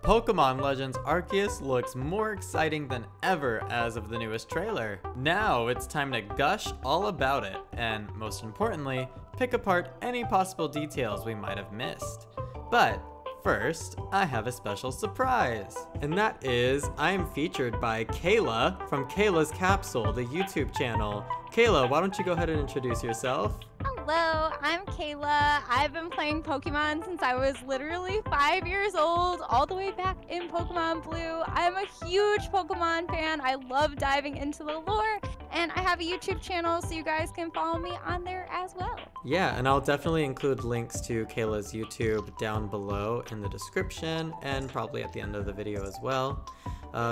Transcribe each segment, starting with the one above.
Pokemon Legends Arceus looks more exciting than ever as of the newest trailer. Now it's time to gush all about it, and most importantly, pick apart any possible details we might have missed. But first, I have a special surprise, and that is I am featured by Cayla from Cayla's Capsule, the YouTube channel. Cayla, why don't you go ahead and introduce yourself? Hello, I'm Cayla. I've been playing Pokemon since I was literally 5 years old, all the way back in Pokemon Blue. I'm a huge Pokemon fan. I love diving into the lore, and I have a YouTube channel, so you guys can follow me on there as well. Yeah, and I'll definitely include links to Cayla's YouTube down below in the description and probably at the end of the video as well.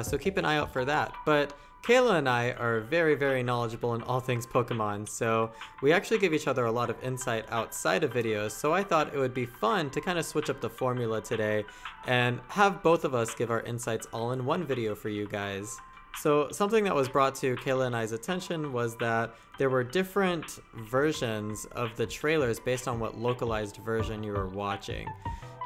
So keep an eye out for that. But Cayla and I are very, very knowledgeable in all things Pokemon, so we actually give each other a lot of insight outside of videos, so I thought it would be fun to kind of switch up the formula today and have both of us give our insights all in one video for you guys. So something that was brought to Cayla and I's attention was that there were different versions of the trailers based on what localized version you were watching.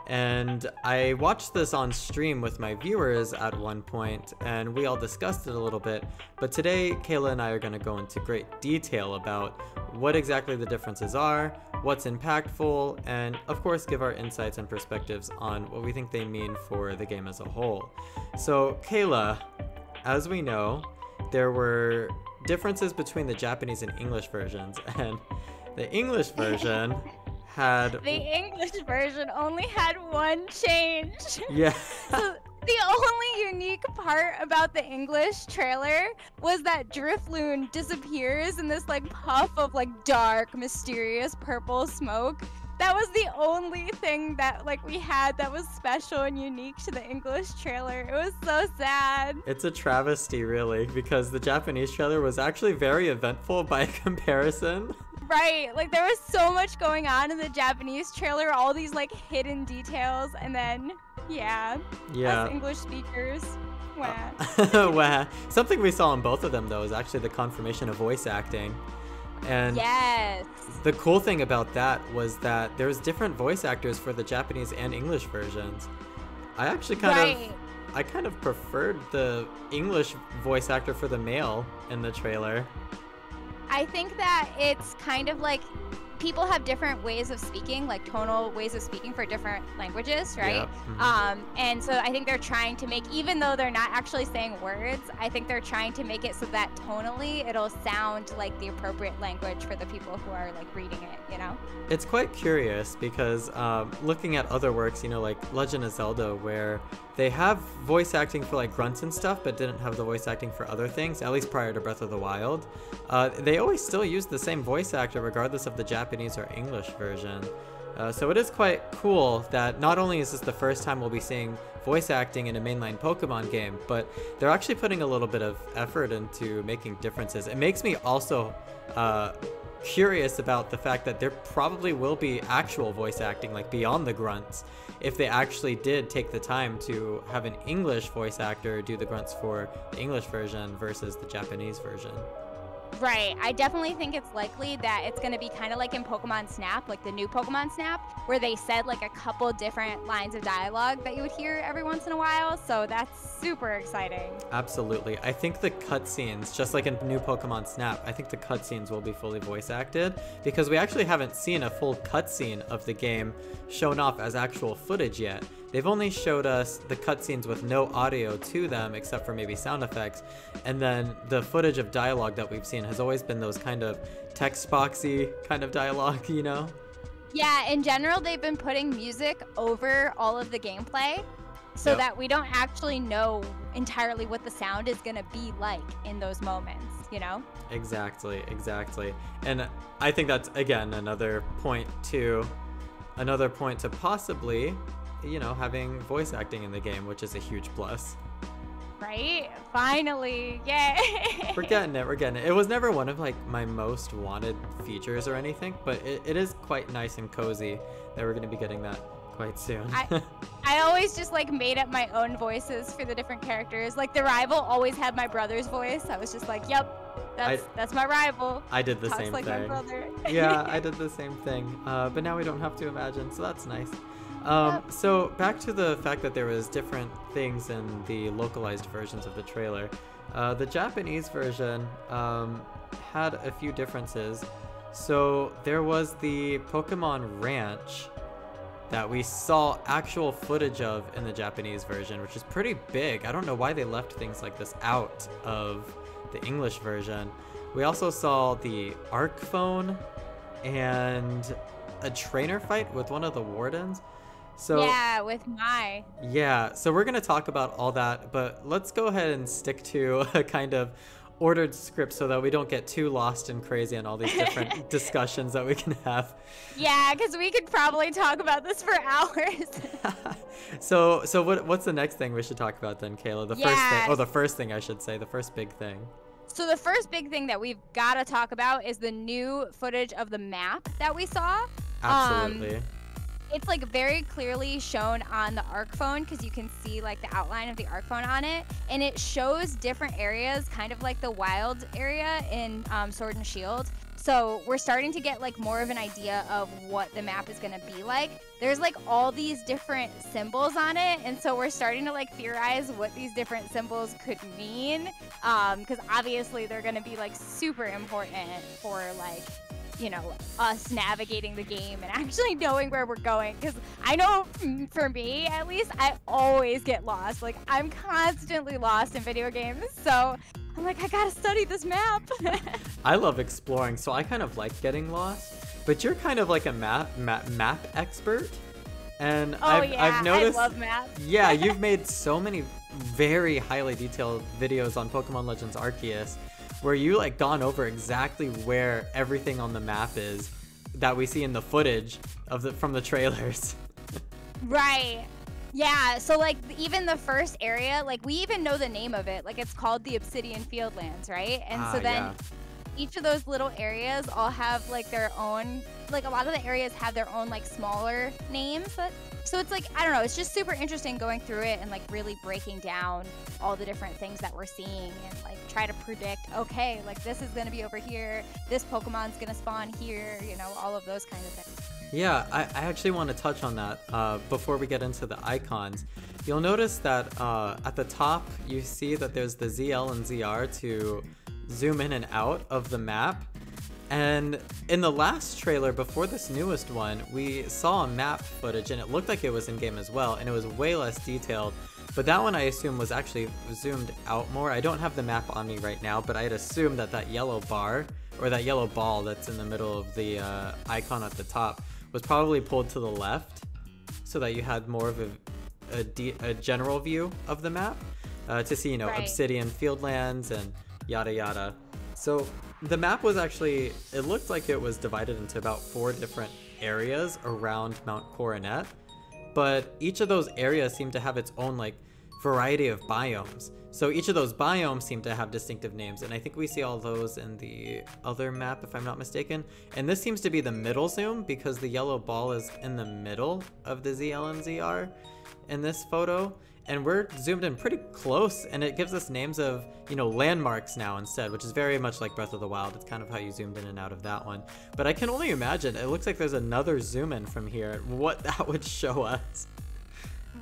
And I watched this on stream with my viewers at one point, and we all discussed it a little bit, but today Cayla and I are going to go into great detail about what exactly the differences are, what's impactful, and of course give our insights and perspectives on what we think they mean for the game as a whole. So Cayla, as we know, there were differences between the Japanese and English versions, and the English version The English version only had one change. Yeah. So the only unique part about the English trailer was that Drifloon disappears in this like puff of like dark, mysterious purple smoke. That was the only thing that like we had that was special and unique to the English trailer. It was so sad. It's a travesty, really, because the Japanese trailer was actually very eventful by comparison. Right, like there was so much going on in the Japanese trailer, all these like hidden details, and then yeah. Us English speakers, wah. Wah. Something we saw in both of them though is actually the confirmation of voice acting. And yes, the cool thing about that was that there's different voice actors for the Japanese and English versions. I actually kind of preferred the English voice actor for the male in the trailer. I think that it's kind of like people have different ways of speaking, like tonal ways of speaking for different languages, right? Yep. Mm-hmm. And so I think they're trying to make, even though they're not actually saying words, I think they're trying to make it so that tonally it'll sound like the appropriate language for the people who are like reading it, you know? It's quite curious because looking at other works, you know, like Legend of Zelda, where they have voice acting for like grunts and stuff, but didn't have the voice acting for other things, at least prior to Breath of the Wild. They always still use the same voice actor regardless of the Japanese or English version. So it is quite cool that not only is this the first time we'll be seeing voice acting in a mainline Pokemon game, but they're actually putting a little bit of effort into making differences. It makes me also curious about the fact that there probably will be actual voice acting, like beyond the grunts, if they actually did take the time to have an English voice actor do the grunts for the English version versus the Japanese version. Right, I definitely think it's likely that it's going to be kind of like in Pokemon Snap, like the new Pokemon Snap, where they said like a couple different lines of dialogue that you would hear every once in a while, so that's super exciting. Absolutely. I think the cutscenes, just like in new Pokemon Snap, I think the cutscenes will be fully voice acted, because we actually haven't seen a full cutscene of the game shown off as actual footage yet. They've only showed us the cutscenes with no audio to them except for maybe sound effects, and then the footage of dialogue that we've seen has always been those kind of text boxy kind of dialogue, you know? Yeah, in general, they've been putting music over all of the gameplay so that we don't actually know entirely what the sound is going to be like in those moments, you know? Exactly, exactly. And I think that's, again, another point to possibly, you know, having voice acting in the game, which is a huge plus. Right? Finally, yay! We're getting it. It was never one of like my most wanted features or anything, but it is quite nice and cozy that we're going to be getting that quite soon. I always just like made up my own voices for the different characters. Like the rival always had my brother's voice. I was just like, yep, that's my rival. I did the same like thing. My brother. Yeah, I did the same thing. But now we don't have to imagine, so that's nice. So back to the fact that there was different things in the localized versions of the trailer. The Japanese version had a few differences. So there was the Pokemon Ranch that we saw actual footage of in the Japanese version, which is pretty big. I don't know why they left things like this out of the English version. We also saw the Arc Phone and a trainer fight with one of the Wardens. So yeah, with Mai. yeah, so we're gonna talk about all that, but let's go ahead and stick to a kind of ordered script so that we don't get too lost and crazy on all these different discussions that we can have. Yeah, because we could probably talk about this for hours. So what's the next thing we should talk about then, Kayla? The first thing I should say, the first big thing. So the first big thing that we've got to talk about is the new footage of the map that we saw. Absolutely. It's like very clearly shown on the Arc Phone because you can see like the outline of the Arc Phone on it, and it shows different areas, kind of like the wild area in Sword and Shield. So we're starting to get like more of an idea of what the map is going to be like. There's like all these different symbols on it, and so we're starting to like theorize what these different symbols could mean, because obviously they're going to be like super important for like, you know, us navigating the game and actually knowing where we're going. Because I know for me, at least, I always get lost. Like, I'm constantly lost in video games. So I'm like, I gotta study this map. I love exploring, so I kind of like getting lost. But you're kind of like a map expert. And I've noticed, I love maps. Yeah, you've made so many very highly detailed videos on Pokemon Legends Arceus, where you like gone over exactly where everything on the map is that we see in the footage of from the trailers. Right. Yeah, so like even the first area, like we even know the name of it. Like it's called the Obsidian Fieldlands, right? And so then each of those little areas all have like their own, like a lot of the areas have their own like smaller names. So it's like, I don't know, it's just super interesting going through it and like really breaking down all the different things that we're seeing and like try to predict, okay, like this is going to be over here, this Pokemon's going to spawn here, you know, all of those kind of things. Yeah, I actually want to touch on that before we get into the icons. You'll notice that at the top you see that there's the ZL and ZR to zoom in and out of the map. And in the last trailer before this newest one, we saw a map footage and it looked like it was in game as well, and it was way less detailed. But that one I assume was actually zoomed out more. I don't have the map on me right now, but I'd assume that that yellow bar or that yellow ball that's in the middle of the icon at the top was probably pulled to the left so that you had more of a general view of the map to see, you know, Obsidian Fieldlands and yada yada. So the map was actually, it looked like it was divided into about 4 different areas around Mount Coronet, but each of those areas seemed to have its own like variety of biomes. So each of those biomes seem to have distinctive names, and I think we see all those in the other map if I'm not mistaken. And this seems to be the middle zoom because the yellow ball is in the middle of the ZL and ZR in this photo. And we're zoomed in pretty close, and it gives us names of, you know, landmarks now instead, which is very much like Breath of the Wild. It's kind of how you zoomed in and out of that one. But I can only imagine, it looks like there's another zoom in from here, what that would show us.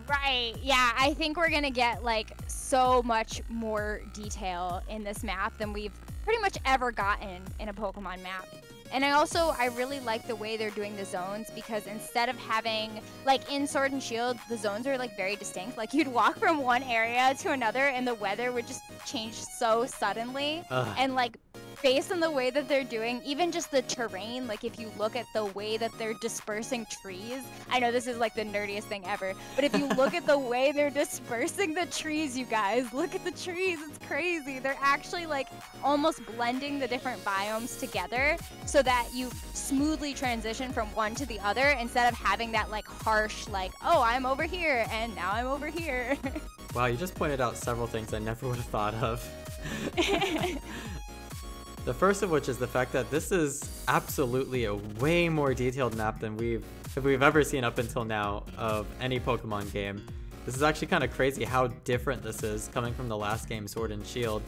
Right, yeah, I think we're gonna get like so much more detail in this map than we've pretty much ever gotten in a Pokemon map. And I really like the way they're doing the zones, because instead of having, like in Sword and Shield, the zones are like very distinct. Like you'd walk from one area to another and the weather would just change so suddenly. And like based on the way that they're doing, even just the terrain, like if you look at the way that they're dispersing trees, I know this is like the nerdiest thing ever, but if you look at the way they're dispersing the trees, you guys, look at the trees, it's crazy. They're actually like almost blending the different biomes together so that you smoothly transition from one to the other instead of having that like harsh, like, oh, I'm over here and now I'm over here. Wow, you just pointed out several things I never would have thought of. The first of which is the fact that this is absolutely a way more detailed map than we've ever seen up until now of any Pokemon game. This is actually kind of crazy how different this is coming from the last game, Sword and Shield,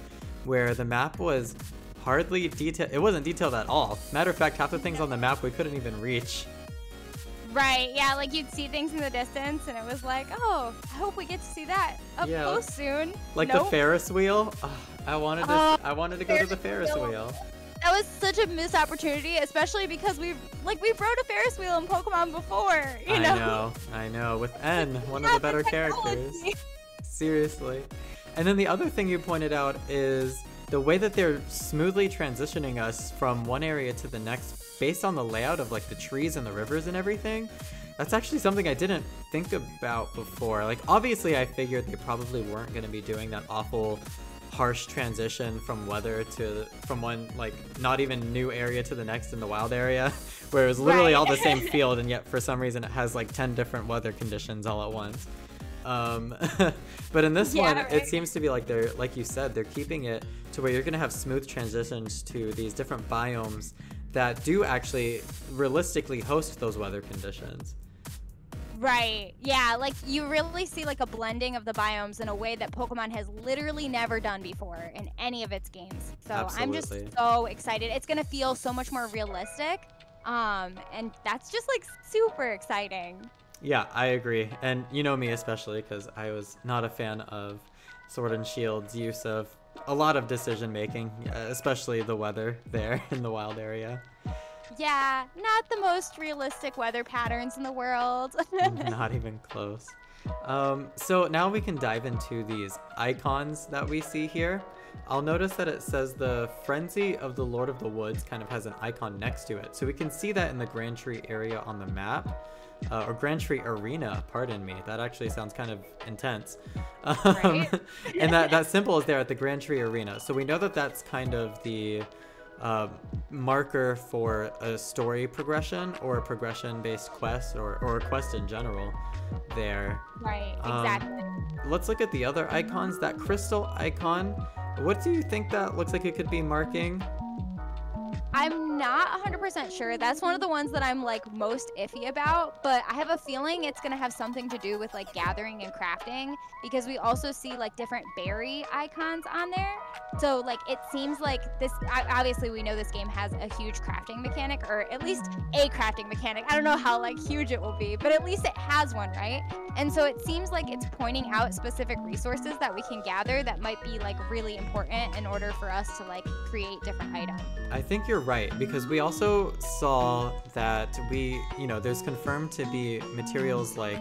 where the map was hardly detailed. It wasn't detailed at all. Matter of fact, half the things on the map we couldn't even reach. Right, yeah, like you'd see things in the distance and it was like, oh, I hope we get to see that up close soon. Like nope. the Ferris wheel. Oh, I wanted to go to the Ferris wheel. That was such a missed opportunity, especially because we rode a Ferris wheel in Pokemon before, you know? I know. With N, one of the better characters. Seriously. And then the other thing you pointed out is the way that they're smoothly transitioning us from one area to the next based on the layout of like the trees and the rivers and everything. That's actually something I didn't think about before. Like obviously I figured they probably weren't going to be doing that awful harsh transition from one like not even new area to the next in the wild area where it was literally all the same field and yet for some reason it has like 10 different weather conditions all at once. But in this one, it seems to be like they're, like you said, they're keeping it to where you're going to have smooth transitions to these different biomes that do actually realistically host those weather conditions. Right. Yeah, like you really see like a blending of the biomes in a way that Pokemon has literally never done before in any of its games. So Absolutely. I'm just so excited. It's going to feel so much more realistic. And that's just like super exciting. Yeah, I agree. And you know me especially because I was not a fan of Sword and Shield's use of a lot of decision making, especially the weather there in the wild area. Yeah, not the most realistic weather patterns in the world. Not even close. So now we can dive into these icons that we see here. I'll notice that it says the Frenzy of the Lord of the Woods kind of has an icon next to it. So we can see that in the Grand Tree area on the map. Or Grand Tree Arena, pardon me. That actually sounds kind of intense. Right? And that symbol is there at the Grand Tree Arena. So we know that that's kind of the marker for a story progression or a progression-based quest or a quest in general there. Right, exactly. Let's look at the other icons. That crystal icon, what do you think that looks like it could be marking? I'm not 100% sure. That's one of the ones that I'm like most iffy about, but I have a feeling it's going to have something to do with like gathering and crafting because we also see like different berry icons on there. So like it seems like this, obviously we know this game has a huge crafting mechanic, or at least a crafting mechanic. I don't know how like huge it will be, but at least it has one, right? And so it seems like it's pointing out specific resources that we can gather that might be like really important in order for us to like create different items. I think you're right, because we also saw that there's confirmed to be materials like,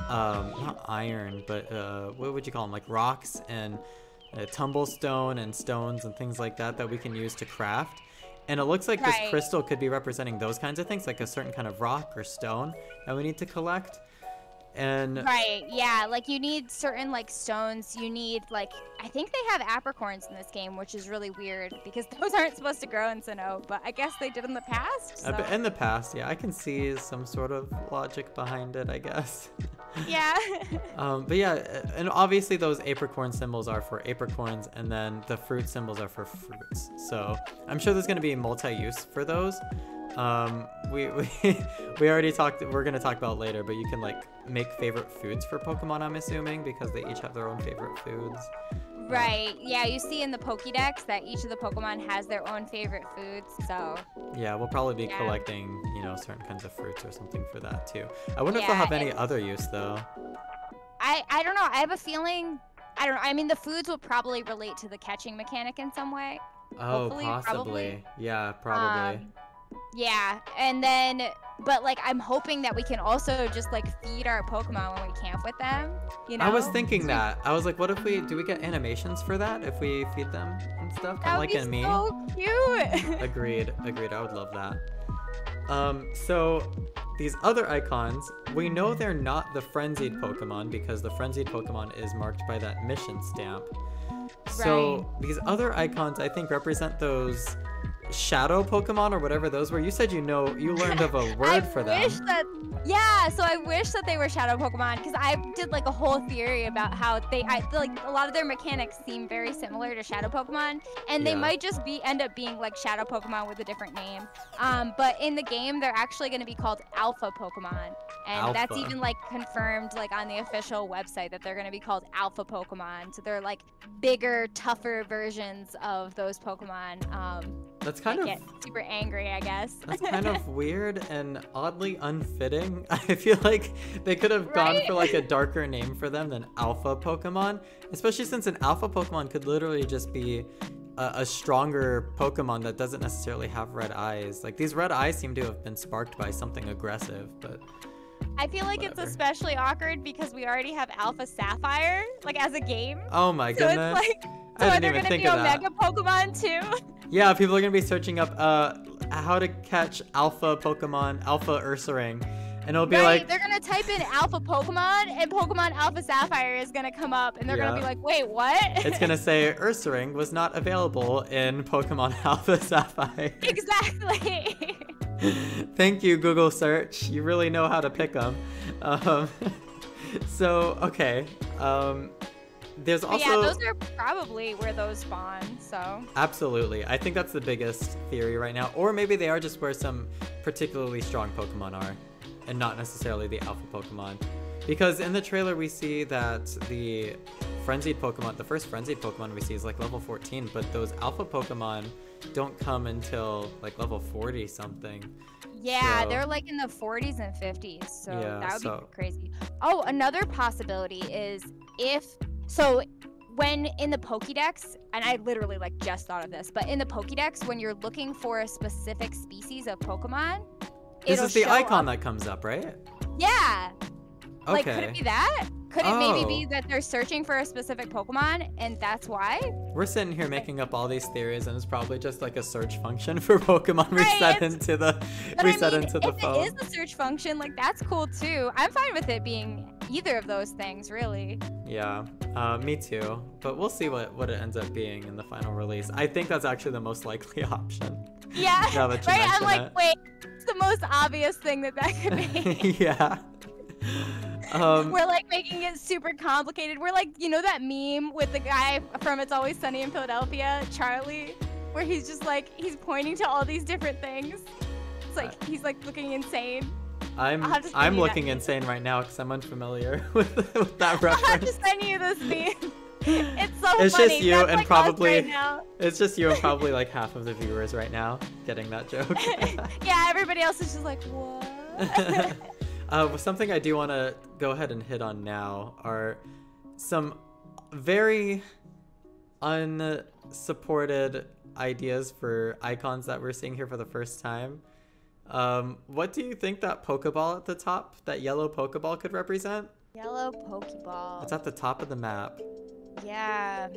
not iron, but what would you call them? Like rocks and tumblestone and stones and things like that we can use to craft. And it looks like this crystal could be representing those kinds of things, like a certain kind of rock or stone that we need to collect. And right, yeah, like you need certain like stones. You need like, I think they have apricorns in this game, which is really weird because those aren't supposed to grow in Sinnoh, but I guess they did in the past. So. In the past, yeah, I can see some sort of logic behind it, I guess. Yeah. But yeah, and obviously those apricorn symbols are for apricorns, and then the fruit symbols are for fruits. So I'm sure there's going to be multi-use for those. We already talked, we're going to talk about later, but you can like make favorite foods for Pokemon, I'm assuming, because they each have their own favorite foods. Right, yeah, you see in the Pokédex that each of the Pokemon has their own favorite foods, so... Yeah, we'll probably be collecting, certain kinds of fruits or something for that too. I wonder if they'll have any other use though. I don't know, I have a feeling, I don't know, I mean the foods will probably relate to the catching mechanic in some way. Oh, hopefully, possibly. Probably. Yeah, probably. Yeah, and then, but like I'm hoping that we can also just like feed our Pokemon when we camp with them, I was thinking that. I was like, what if do we get animations for that if we feed them and stuff? That would be so cute. Agreed, I would love that. So these other icons, we know they're not the frenzied Pokemon because the frenzied Pokemon is marked by that mission stamp. So these other icons, I think, represent those shadow Pokemon or whatever those were. You said you learned of a word for them. So I wish that they were shadow Pokemon because I did like a whole theory about how I feel like a lot of their mechanics seem very similar to shadow Pokemon, and they might just end up being like shadow Pokemon with a different name. But in the game, they're actually going to be called Alpha Pokemon, and that's even like confirmed like on the official website that they're going to be called Alpha Pokemon. So they're like bigger, tougher versions of those Pokemon. That's kind of get super angry, I guess. That's kind of weird and oddly unfitting. I feel like they could have gone for like a darker name for them than Alpha Pokemon, especially since an Alpha Pokemon could literally just be a stronger Pokemon that doesn't necessarily have red eyes. Like these red eyes seem to have been sparked by something aggressive, but I feel like whatever. It's especially awkward because we already have Alpha Sapphire, like as a game. Oh my So goodness. it's like, I so are didn't there even gonna think be of that. Omega Pokemon too? Yeah, people are gonna be searching up how to catch Alpha Pokemon, Alpha Ursaring, and it'll be like they're gonna type in Alpha Pokemon, and Pokemon Alpha Sapphire is gonna come up, and they're gonna be like, wait, what? It's gonna say Ursaring was not available in Pokemon Alpha Sapphire. Exactly. Thank you, Google search. You really know how to pick them. So, okay. There's also... Yeah, those are probably where those spawn, so... Absolutely. I think that's the biggest theory right now. Or maybe they are just where some particularly strong Pokemon are, and not necessarily the Alpha Pokemon. Because in the trailer we see that the Frenzied Pokemon, the first Frenzied Pokemon we see is like level 14, but those Alpha Pokemon don't come until like level 40 something. Yeah, So- they're like in the 40s and 50s, so Yeah, that would so- be crazy. Oh, another possibility is so when in the Pokédex, and I literally like just thought of this, but in the Pokédex, when you're looking for a specific species of Pokemon, This it'll is the show icon up- that comes up, right? Yeah. Okay. Like, could it be that? Could it maybe be Oh. that they're searching for a specific Pokemon, and that's why? We're sitting here making up all these theories, and it's probably just like a search function for Pokemon Right, reset it's- into the But reset I mean, into the if phone. it is a search function, like that's cool too. I'm fine with it being either of those things, really. Yeah, me too. But we'll see what it ends up being in the final release. I think that's actually the most likely option. Yeah, Now that you right? I'm mention like, it. wait, it's the most obvious thing that could be. Yeah. We're like making it super complicated. We're like, you know that meme with the guy from It's Always Sunny in Philadelphia, Charlie, where he's just like, he's pointing to all these different things. It's like, he's like looking insane. I'll have to send I'm you looking that. insane right now because I'm unfamiliar with that I'll have to reference. send you this meme. It's so It's funny. just you That's and like us probably right now. it's just you and probably like half of the viewers right now getting that joke. Yeah, everybody else is just like, what? Something I do want to go ahead and hit on now are some very unsupported ideas for icons that we're seeing here for the first time. What do you think that Pokeball at the top, that yellow Pokeball could represent? Yellow Pokeball. It's at the top of the map. Yeah.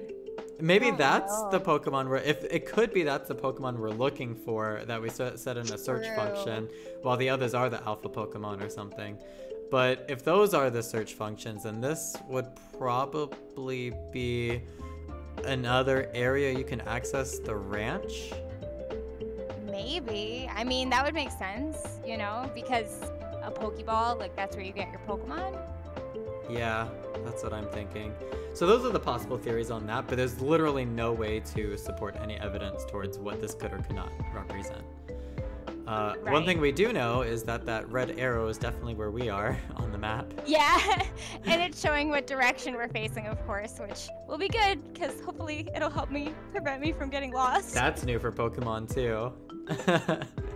Maybe don't that's know. the Pokemon if it could be that's the Pokemon we're looking for that we set in a search True. function, while the others are the alpha Pokemon or something. But if those are the search functions, then this would probably be another area you can access the ranch. Maybe. I mean, that would make sense, you know, because a Pokeball, like, that's where you get your Pokemon. Yeah, that's what I'm thinking. So those are the possible theories on that, but there's literally no way to support any evidence towards what this could or could not represent. One Right. thing we do know is that red arrow is definitely where we are on the map. Yeah, and it's showing what direction we're facing, of course, which will be good, because hopefully it'll help me, prevent me from getting lost. That's new for Pokemon too.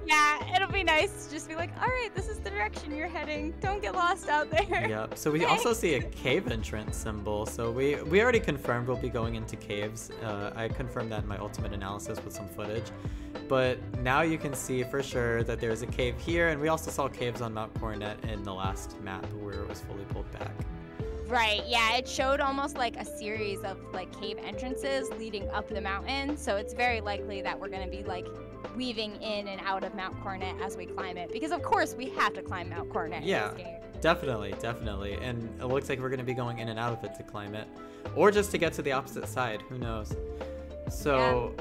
Yeah, it'll be nice to just be like, all right, this is the direction you're heading. Don't get lost out there. Yep. So we also see a cave entrance symbol. So we already confirmed we'll be going into caves. I confirmed that in my ultimate analysis with some footage. But now you can see for sure that there's a cave here, and we also saw caves on Mount Coronet in the last map where it was fully pulled back. Right, yeah, it showed almost like a series of like cave entrances leading up the mountain, so it's very likely that we're gonna be like weaving in and out of Mount Coronet as we climb it, because of course we have to climb Mount Coronet Yeah. in this game. Definitely. And it looks like we're going to be going in and out of it to climb it. Or just to get to the opposite side. Who knows? So,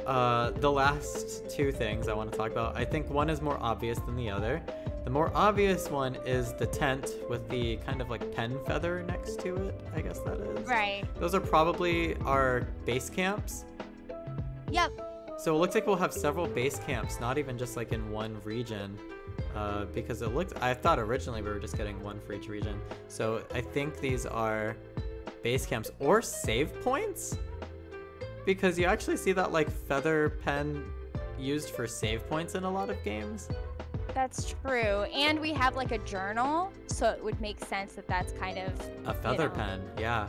the last two things I want to talk about, I think one is more obvious than the other. The more obvious one is the tent with the kind of like pen feather next to it, I guess that is. Right. Those are probably our base camps. Yep. So it looks like we'll have several base camps, not even just like in one region. Because I thought originally we were just getting one for each region. So I think these are base camps or save points, because you actually see that like feather pen used for save points in a lot of games. That's true. And we have like a journal, so it would make sense that that's kind of A feather pen, yeah.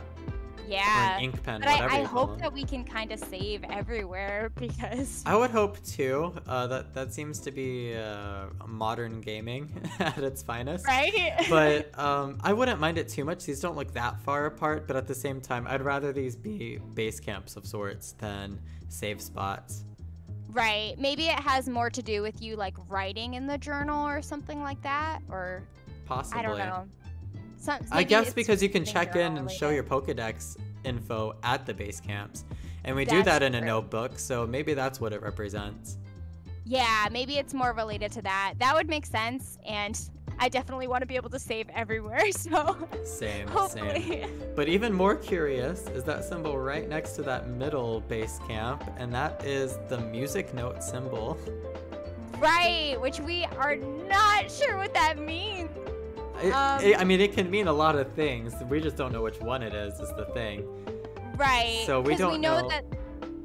Yeah. Or an ink pen, but whatever I you call hope them. that we can kind of save everywhere because I would hope too. That seems to be modern gaming at its finest. right? But I wouldn't mind it too much. These don't look that far apart, but at the same time, I'd rather these be base camps of sorts than save spots. Right. Maybe it has more to do with you like writing in the journal or something like that, or Possibly. I don't know. I Maybe guess it's because you can something check in journal and show related. your Pokedex info at the base camps. And we do That's that in a true. notebook, so maybe that's what it represents. Yeah, maybe it's more related to that. That would make sense, and I definitely want to be able to save everywhere, so Same, hopefully. same. But even more curious is that symbol right next to that middle base camp, and that is the music note symbol. Right, which we are not sure what that means. I mean, it can mean a lot of things. We just don't know which one it is the thing. Right. So we 'cause don't we know know. that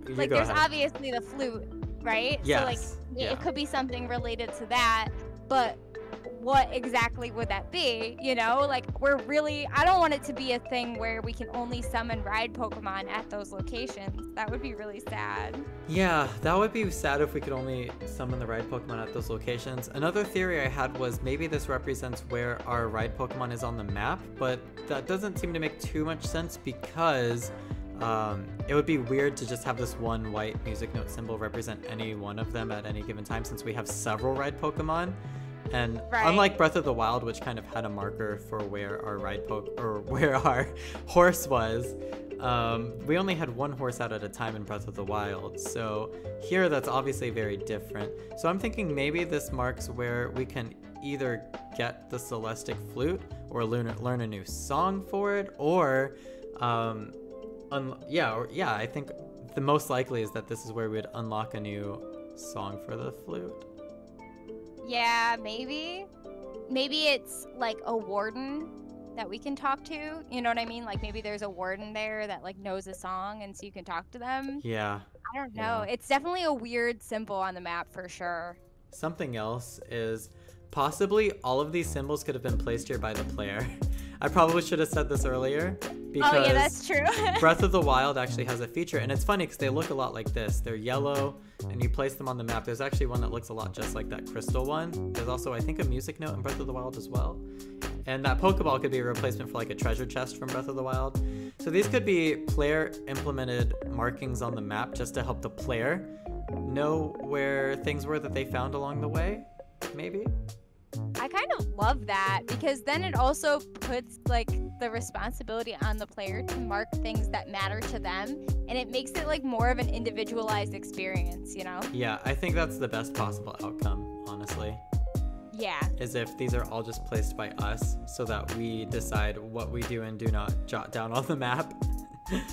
You like go there's ahead. obviously the flute, right? Yes, So like yeah. it could be something related to that, but what exactly would that be? You know, like I don't want it to be a thing where we can only summon ride Pokemon at those locations. That would be really sad. Yeah, that would be sad if we could only summon the ride Pokemon at those locations. Another theory I had was maybe this represents where our ride Pokemon is on the map, but that doesn't seem to make too much sense because it would be weird to just have this one white music note symbol represent any one of them at any given time since we have several ride Pokemon. And Right. unlike Breath of the Wild, which kind of had a marker for where our where our horse was, we only had one horse out at a time in Breath of the Wild. So here, that's obviously very different. So I'm thinking maybe this marks where we can either get the Celestic Flute or learn a new song for it, or I think the most likely is that this is where we'd unlock a new song for the flute. Yeah, maybe. Maybe it's like a warden that we can talk to. You know what I mean? Like maybe there's a warden there that like knows a song and so you can talk to them. Yeah. I don't know. Yeah. It's definitely a weird symbol on the map for sure. Something else is possibly all of these symbols could have been placed here by the player. I probably should have said this earlier because Oh yeah, that's true. Breath of the Wild actually has a feature, and it's funny because they look a lot like this. They're yellow, and you place them on the map. There's actually one that looks a lot just like that crystal one. There's also, I think, a music note in Breath of the Wild as well. And that Pokeball could be a replacement for like a treasure chest from Breath of the Wild. So these could be player-implemented markings on the map just to help the player know where things were that they found along the way, maybe? I kind of love that because then it also puts like the responsibility on the player to mark things that matter to them, and it makes it like more of an individualized experience, you know? Yeah, I think that's the best possible outcome, honestly. Yeah. Is if these are all just placed by us so that we decide what we do and do not jot down on the map.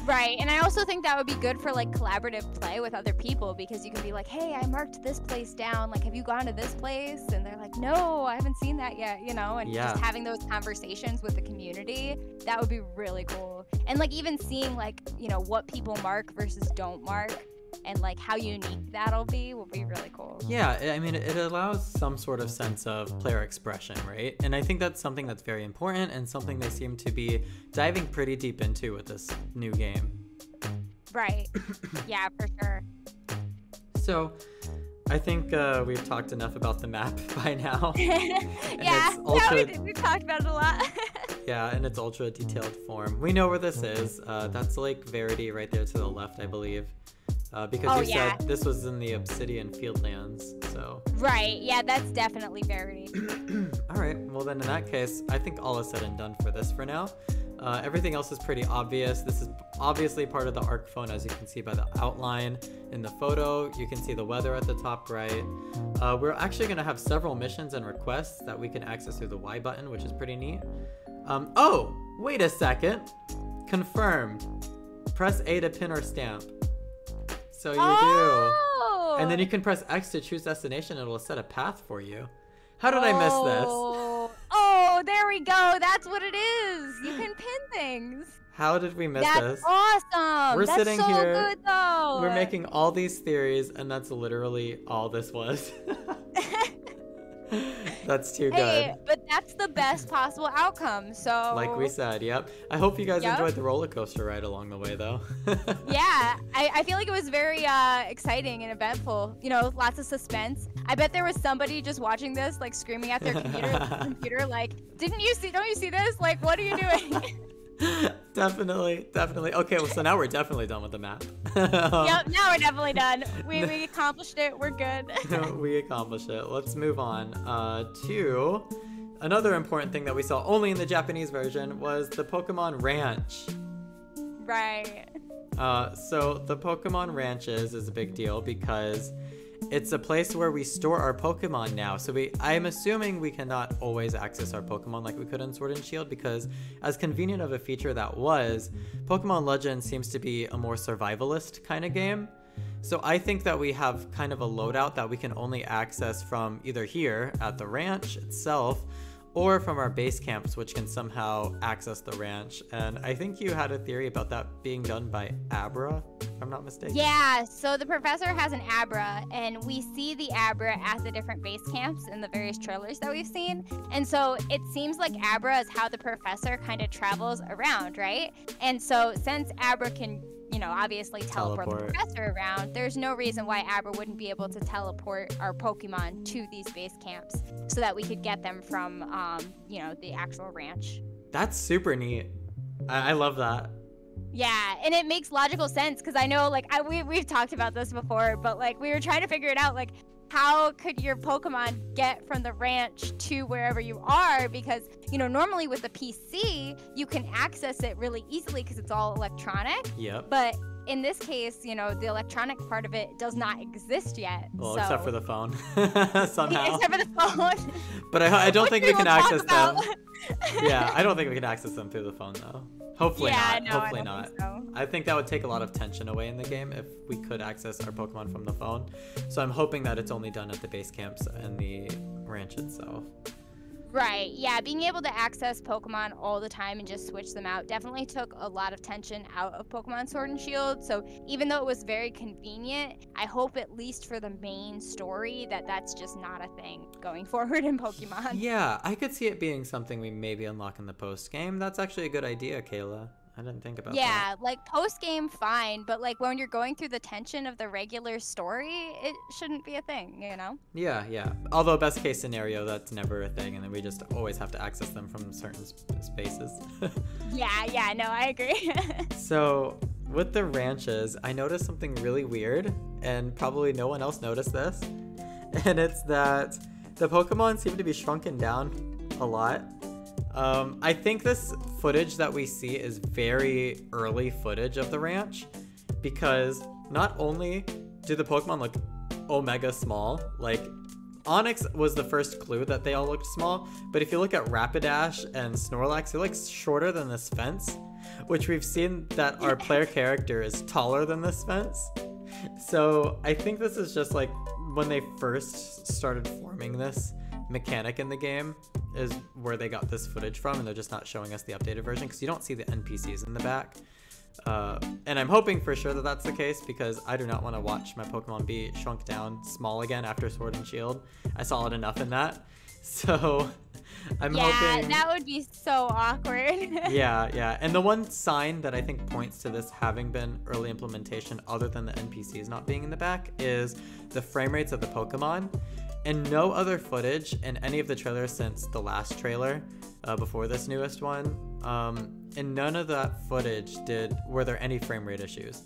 Right, and I also think that would be good for like collaborative play with other people because you can be like, hey, I marked this place down, like have you gone to this place? And they're like, no, I haven't seen that yet, you know? And Yeah. just having those conversations with the community, that would be really cool. And like even seeing like, you know, what people mark versus don't mark and like how unique that'll be will be really cool. Yeah, I mean, it allows some sort of sense of player expression, right? And I think that's something that's very important and something they seem to be diving pretty deep into with this new game. Right. Yeah, for sure. So I think we've talked enough about the map by now. Yeah, it's ultra- we talked about it a lot. Yeah, in its ultra detailed form. We know where this is. That's Lake Verity right there to the left, I believe. Because you said this was in the Obsidian Fieldlands, so. Right, yeah, that's definitely Verity. All right, well then in that case, I think all is said and done for this for now. Everything else is pretty obvious. This is obviously part of the Arc phone, as you can see by the outline in the photo. You can see the weather at the top right. We're actually gonna have several missions and requests that we can access through the Y button, which is pretty neat. Oh, wait a second. Confirmed. Press A to pin or stamp. So you do. And then you can press X to choose destination. It'll set a path for you. How did I miss this? Oh, there we go. That's what it is. You can pin things. How did we miss That's this? awesome. We're That's sitting so here, good, though. we're making all these theories, and that's literally all this was. That's too Hey, good. but that's the best possible outcome. So, Like we said, yep. I hope you guys Yep. enjoyed the roller coaster ride along the way, though. yeah, I feel like it was very exciting and eventful. You know, lots of suspense. I bet there was somebody just watching this, like screaming at their computer, like, don't you see this? Like, what are you doing? Definitely. Okay, well, so now we're definitely done with the map. Yep, now we're definitely done. We accomplished it. We're good. We accomplished it. Let's move on to another important thing that we saw only in the Japanese version was the Pokemon Ranch. Right. So the Pokemon Ranches is a big deal because it's a place where we store our Pokemon now. So I'm assuming we cannot always access our Pokemon like we could in Sword and Shield, because as convenient of a feature that was, Pokemon Legends seems to be a more survivalist kind of game. So I think that we have kind of a loadout that we can only access from either here at the ranch itself or from our base camps, which can somehow access the ranch. And I think you had a theory about that being done by Abra, if I'm not mistaken. Yeah, so the professor has an Abra, and we see the Abra at the different base camps in the various trailers that we've seen. And so it seems like Abra is how the professor kind of travels around, right? And so since Abra can, you know, obviously teleport the professor around, there's no reason why Abra wouldn't be able to teleport our Pokemon to these base camps so that we could get them from, you know, the actual ranch. That's super neat. I love that. Yeah, and it makes logical sense because I know, like, we've talked about this before, but, like, we were trying to figure it out, like, how could your Pokemon get from the ranch to wherever you are? Because, you know, normally with the PC, you can access it really easily because it's all electronic. Yep. But in this case, you know, the electronic part of it does not exist yet. Well, so. except for the phone, somehow. Yeah, except for the phone. But I don't think we can access them. About. Yeah, I don't think we can access them through the phone, though. Hopefully not. No, Hopefully I don't not. think so. I think that would take a lot of tension away in the game if we could access our Pokemon from the phone. So I'm hoping that it's only done at the base camps and the ranch itself. Right, yeah, being able to access Pokemon all the time and just switch them out definitely took a lot of tension out of Pokemon Sword and Shield. So even though it was very convenient, I hope at least for the main story that that's just not a thing going forward in Pokemon. Yeah, I could see it being something we maybe unlock in the post game. That's actually a good idea, Cayla. I didn't think about that. Yeah, like post-game, fine, but like when you're going through the tension of the regular story, it shouldn't be a thing, you know? Yeah. Although best case scenario, that's never a thing, and then we just always have to access them from certain spaces. Yeah, no, I agree. So with the ranches, I noticed something really weird, and probably no one else noticed this, and it's that the Pokemon seem to be shrunken down a lot. I think this footage that we see is very early footage of the ranch, because not only do the Pokemon look omega small, like Onyx was the first clue that they all looked small, but if you look at Rapidash and Snorlax, they're like shorter than this fence, which we've seen that our player character is taller than this fence. So I think this is just like when they first started forming this mechanic in the game is where they got this footage from, and they're just not showing us the updated version because you don't see the NPCs in the back. And I'm hoping for sure that that's the case, because I do not want to watch my Pokemon be shrunk down small again after Sword and Shield. I saw it enough in that. So I'm hoping... Yeah, that would be so awkward. Yeah. And the one sign that I think points to this having been early implementation other than the NPCs not being in the back is the frame rates of the Pokemon. And no other footage in any of the trailers since the last trailer, before this newest one, in none of that footage were there any frame rate issues.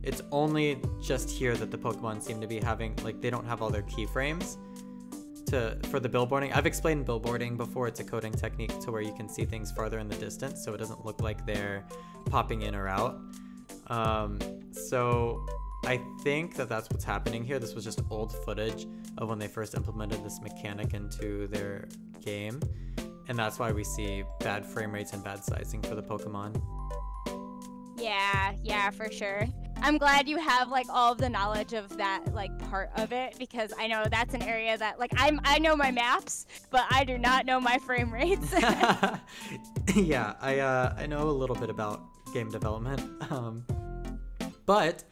It's only just here that the Pokemon seem to be having, like, they don't have all their keyframes for the billboarding. I've explained billboarding before. It's a coding technique to where you can see things farther in the distance, so it doesn't look like they're popping in or out. So I think that that's what's happening here. This was just old footage of when they first implemented this mechanic into their game, and that's why we see bad frame rates and bad sizing for the Pokemon. Yeah, for sure. I'm glad you have like all of the knowledge of that like part of it, because I know that's an area that like I know my maps, but I do not know my frame rates. Yeah, I know a little bit about game development. But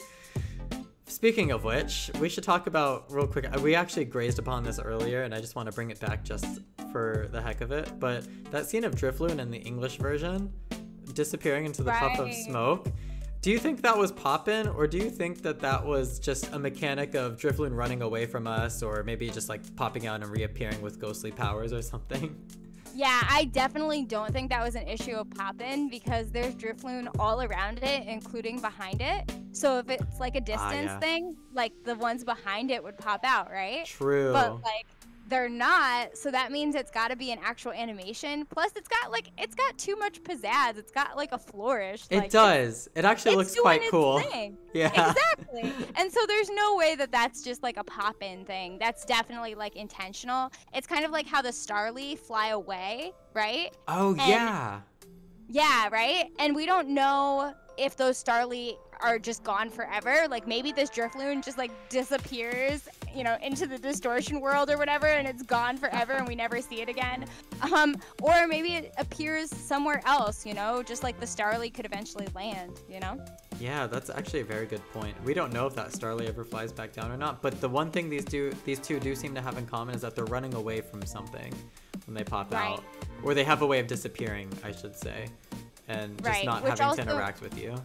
speaking of which, we should talk about real quick. We actually grazed upon this earlier, and I just want to bring it back just for the heck of it. But that scene of Drifloon in the English version disappearing into the puff of smoke. Do you think that was poppin', or do you think that that was just a mechanic of Drifloon running away from us, or maybe just like popping out and reappearing with ghostly powers or something? Yeah, I definitely don't think that was an issue of poppin', because there's Drifloon all around it, including behind it. So if it's like a distance thing, like the ones behind it would pop out, right? True. But like they're not, so that means it's got to be an actual animation. Plus it's got too much pizzazz. It's got like a flourish. It does. It actually looks quite cool. Yeah. Exactly. And so there's no way that that's just like a pop-in thing. That's definitely like intentional. It's kind of like how the Starly fly away, right? Oh, yeah. Yeah, right? And we don't know if those Starly are just gone forever. Like maybe this Drifloon just like disappears, you know, into the distortion world or whatever, and it's gone forever and we never see it again. Or maybe it appears somewhere else, you know, just like the Starly could eventually land, you know? Yeah, that's actually a very good point. We don't know if that Starly ever flies back down or not, but the one thing these two do seem to have in common is that they're running away from something when they pop out. Or they have a way of disappearing, I should say, and just not having to interact with you.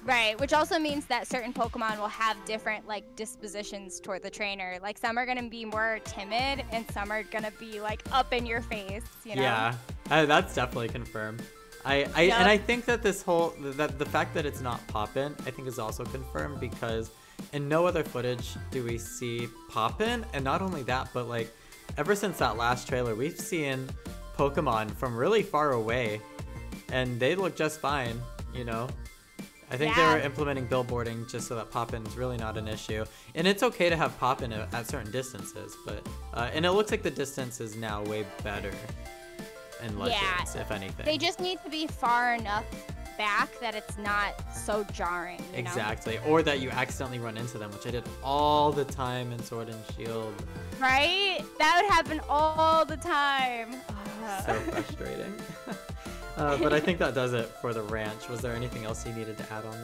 Right, which also means that certain Pokemon will have different like dispositions toward the trainer. Like some are gonna be more timid, and some are gonna be like up in your face. You know? Yeah, that's definitely confirmed. And I think that this whole the fact that it's not poppin', I think is also confirmed, because in no other footage do we see poppin', and not only that, but like ever since that last trailer, we've seen Pokemon from really far away, and they look just fine. You know. I think they were implementing billboarding just so that pop-in is really not an issue. And it's okay to have pop-in at certain distances, but and it looks like the distance is now way better in Legends, if anything. They just need to be far enough back that it's not so jarring, you Exactly. Know? Or that you accidentally run into them, which I did all the time in Sword and Shield. Right? That would happen all the time. So frustrating. But I think that does it for the ranch. Was there anything else you needed to add on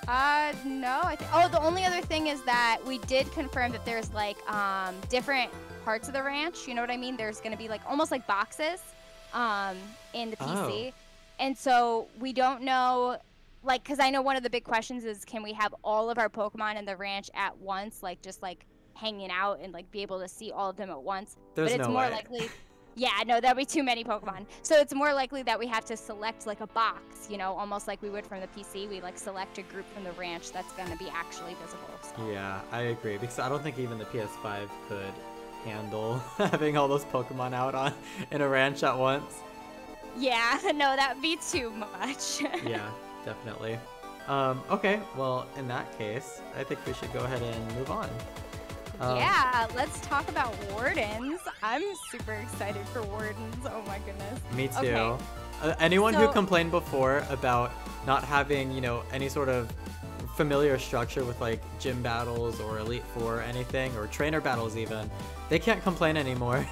that? No. The only other thing is that we did confirm that there's like different parts of the ranch. You know what I mean? There's gonna be like almost like boxes in the PC, and so we don't know. Like, because I know one of the big questions is, can we have all of our Pokemon in the ranch at once, like just like hanging out and like be able to see all of them at once? There's but it's no more way. likely. Yeah, no, that'd be too many Pokemon. So it's more likely that we have to select like a box, you know, almost like we would from the PC. We like select a group from the ranch that's going to be actually visible. So. Yeah, I agree, because I don't think even the PS5 could handle having all those Pokemon out in a ranch at once. Yeah, no, that'd be too much. Yeah, definitely. Okay, well, in that case, I think we should go ahead and move on. Yeah, let's talk about Wardens. I'm super excited for Wardens. Oh my goodness. Me too. Okay. Anyone who complained before about not having, you know, any sort of familiar structure with like gym battles or Elite Four or anything, or trainer battles even, they can't complain anymore.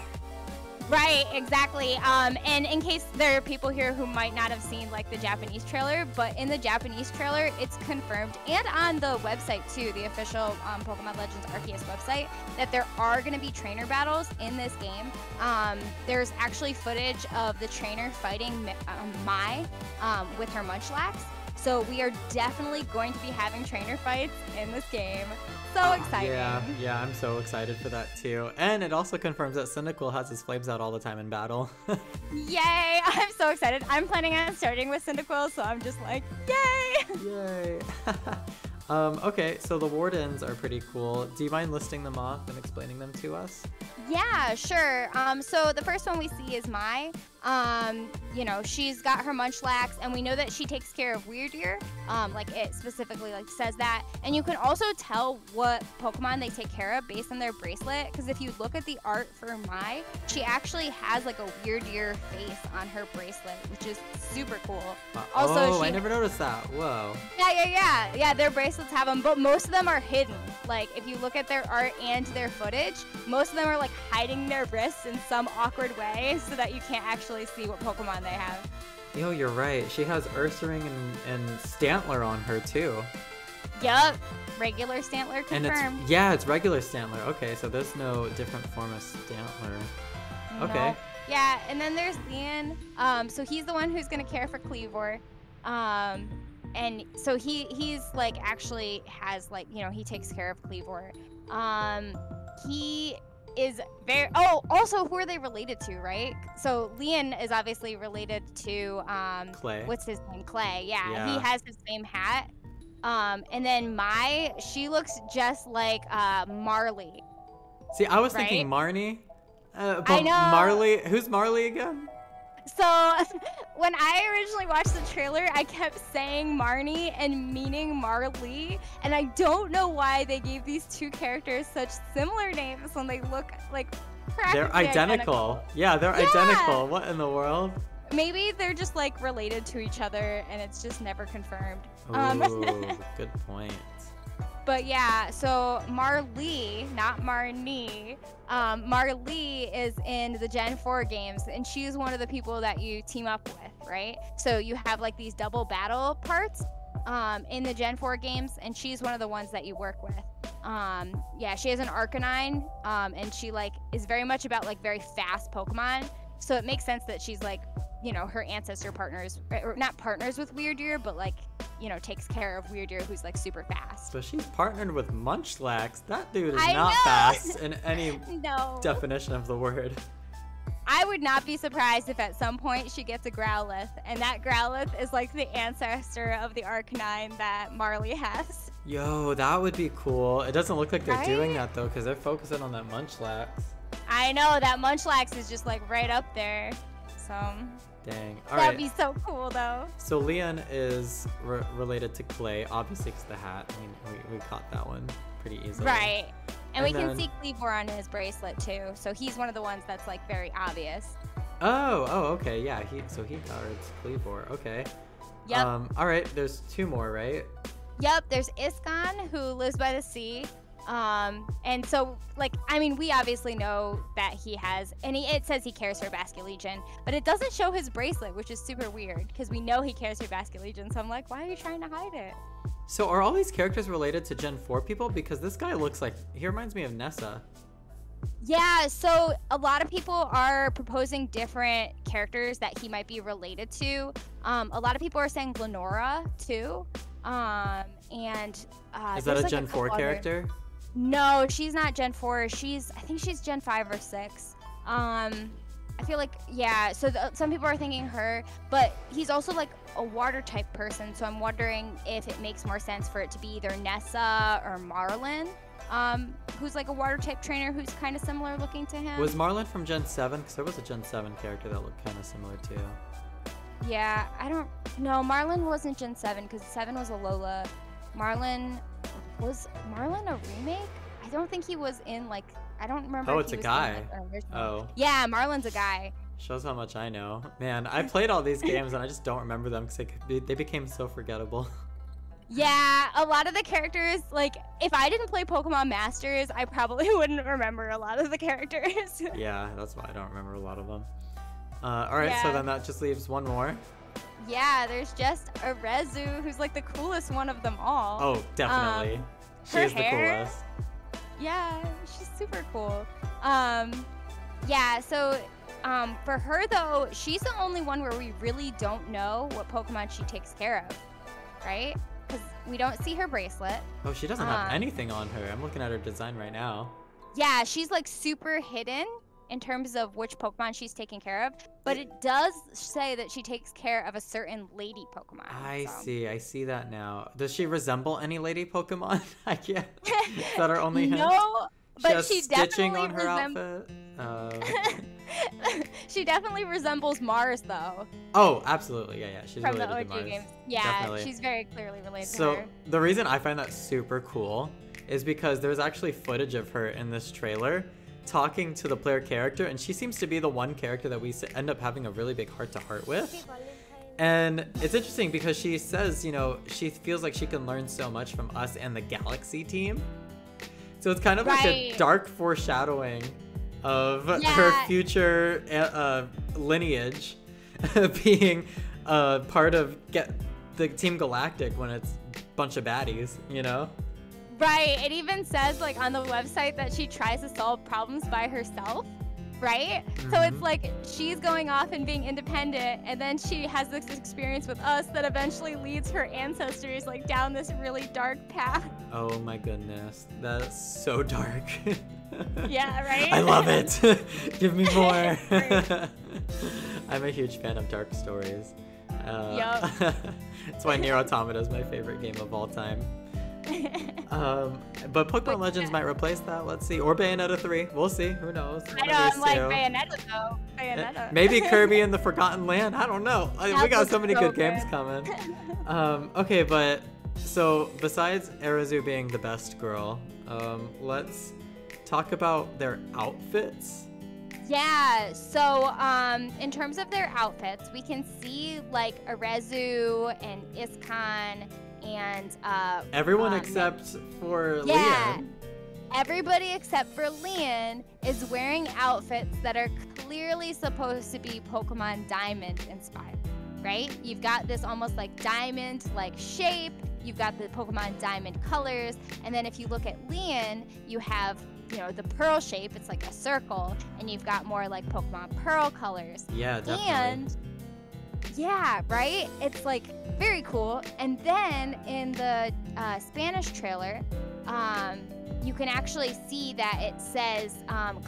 Right, exactly. And in case there are people here who might not have seen like the Japanese trailer, but in the Japanese trailer, it's confirmed, and on the website too, the official Pokemon Legends Arceus website, that there are going to be trainer battles in this game. There's actually footage of the trainer fighting Mai with her Munchlax. So we are definitely going to be having trainer fights in this game. So exciting. Yeah, I'm so excited for that too. And it also confirms that Cyndaquil has his flames out all the time in battle. Yay! I'm so excited. I'm planning on starting with Cyndaquil, so I'm just like, yay! Yay! Okay, so the Wardens are pretty cool. Do you mind listing them off and explaining them to us? Yeah, sure. So the first one we see is Mai. You know, she's got her Munchlax, and we know that she takes care of Weirdeer. Like it specifically like says that. And you can also tell what Pokemon they take care of based on their bracelet, because if you look at the art for Mai, she actually has like a Weirdeer face on her bracelet, which is super cool. I never noticed that. Whoa. Yeah, their bracelets have them, but most of them are hidden. Like if you look at their art and their footage, most of them are like hiding their wrists in some awkward way so that you can't actually see what Pokemon they have. Yo, you're right. She has Ursaring and Stantler on her too. Yup. Regular Stantler And confirmed. it's regular Stantler. Okay, so there's no different form of Stantler. Okay. Nope. Yeah, and then there's Leon. So he's the one who's gonna care for Kleavor. And so he's like actually has like, you know, he takes care of Kleavor. He is very, also who are they related to, right? So Leon is obviously related to Clay. what's his name? Clay. Yeah. He Yeah. has the same hat. And then she looks just like Marley. See, I was Right? thinking Marnie. But I know. Marley, who's Marley again? So when I originally watched the trailer, I kept saying Marnie and meaning Marley, and I don't know why they gave these two characters such similar names when they look like practically They're identical. Yeah, they're identical. What in the world? Maybe they're just like related to each other, and it's just never confirmed. Ooh, good point. But yeah, so Marley, not Marnie, Marley is in the Gen 4 games, and she's one of the people that you team up with, right? So you have like these double battle parts in the Gen 4 games, and she's one of the ones that you work with. Yeah, she has an Arcanine, and she like is very much about like very fast Pokemon. So it makes sense that she's like, you know, her ancestor partners, or not partners with Weirdeer, but like, you know, takes care of Weirdeer, who's like super fast. So she's partnered with Munchlax. That dude is I not know. fast in any No. definition of the word. I would not be surprised if at some point she gets a Growlithe, and that Growlithe is like the ancestor of the Arcanine that Marley has. Yo, that would be cool. It doesn't look like they're doing Right? that though, because they're focusing on that Munchlax. I know, that Munchlax is just like right up there. So Dang. All that'd right. be so cool though. So Leon is related to Clay, obviously because the hat. I mean, we caught that one pretty easily. Right. And we can then- see Kleavor on his bracelet too. So he's one of the ones that's like very obvious. Oh, okay, yeah. He guards Kleavor. Okay. Yep. All right. There's two more, right? Yep, there's Iskan, who lives by the sea. And so, like, I mean, we obviously know that he has, and it says he cares for Basculegion, but it doesn't show his bracelet, which is super weird, because we know he cares for Basculegion, so I'm like, why are you trying to hide it? So are all these characters related to Gen 4 people? Because this guy looks like, he reminds me of Nessa. Yeah, so a lot of people are proposing different characters that he might be related to. A lot of people are saying Glenora, too. Is that there's, a like, Gen couple 4 other- character? No, she's not Gen 4. I think she's Gen 5 or 6. I feel like, yeah, so some people are thinking her, but he's also like a water type person, so I'm wondering if it makes more sense for it to be either Nessa or Marlin, who's like a water type trainer who's kind of similar looking to him. Was Marlin from Gen 7? Because there was a Gen 7 character that looked kind of similar too. Yeah, no, Marlin wasn't Gen 7 because 7 was Alola. Was Marlin a remake? I don't think he was in like, I don't remember. Oh, if it's he a was guy. In, like, the original. Oh. Yeah, Marlin's a guy. Shows how much I know. Man, I played all these games and I just don't remember them because they became so forgettable. Yeah, a lot of the characters, like, if I didn't play Pokemon Masters, I probably wouldn't remember a lot of the characters. Yeah, that's why I don't remember a lot of them. Alright, so Yeah. then that just leaves one more. Yeah, there's just a Rezu, who's like the coolest one of them all. Oh, definitely. She her is the hair- coolest. Yeah, she's super cool. Yeah, so for her though, she's the only one where we really don't know what Pokemon she takes care of, right? Because we don't see her bracelet. Oh, she doesn't have anything on her. I'm looking at her design right now. Yeah, she's like super hidden in terms of which Pokemon she's taking care of, but it does say that she takes care of a certain lady Pokemon. I so. see. I see that now. Does she resemble any lady Pokemon? I can't. Is that her only hint? No, but has she stitching definitely on her outfit. She definitely resembles Mars though. Oh, absolutely. Yeah, yeah. She's From the related to OG Mars. games. Yeah, Definitely. she's very clearly related to So her. the reason I find that super cool is because there's actually footage of her in this trailer talking to the player character, and she seems to be the one character that we end up having a really big heart-to-heart with. And it's interesting because she says, you know, she feels like she can learn so much from us and the Galaxy team. So it's kind of like a Right. dark foreshadowing of Yeah. her future lineage being part of the Team Galactic when it's a bunch of baddies, you know? Right. It even says like on the website that she tries to solve problems by herself. Right? So it's like she's going off and being independent, and then she has this experience with us that eventually leads her ancestors like down this really dark path. Oh my goodness, that's so dark. Yeah, right? I love it. Give me more. Right. I'm a huge fan of dark stories. Yup. That's why Nier Automata is my favorite game of all time. But Pokemon Legends might replace that. Let's see. Or Bayonetta 3. We'll see. Who knows? I know, I'm like, Bayonetta though. Bayonetta. Maybe Kirby in the Forgotten Land. I don't know. We got so many good games coming. Okay, but so besides Arazu being the best girl, let's talk about their outfits. Yeah, so in terms of their outfits, we can see like Arazu and Iskan and everyone except for Leon. Everybody except for Leon is wearing outfits that are clearly supposed to be Pokemon Diamond inspired, right? You've got this almost like diamond like shape, you've got the Pokemon Diamond colors, and then if you look at Leon, you have, you know, the pearl shape, it's like a circle, and you've got more like Pokemon Pearl colors. Yeah, definitely. And yeah, right? It's like very cool. And then in the Spanish trailer, you can actually see that it says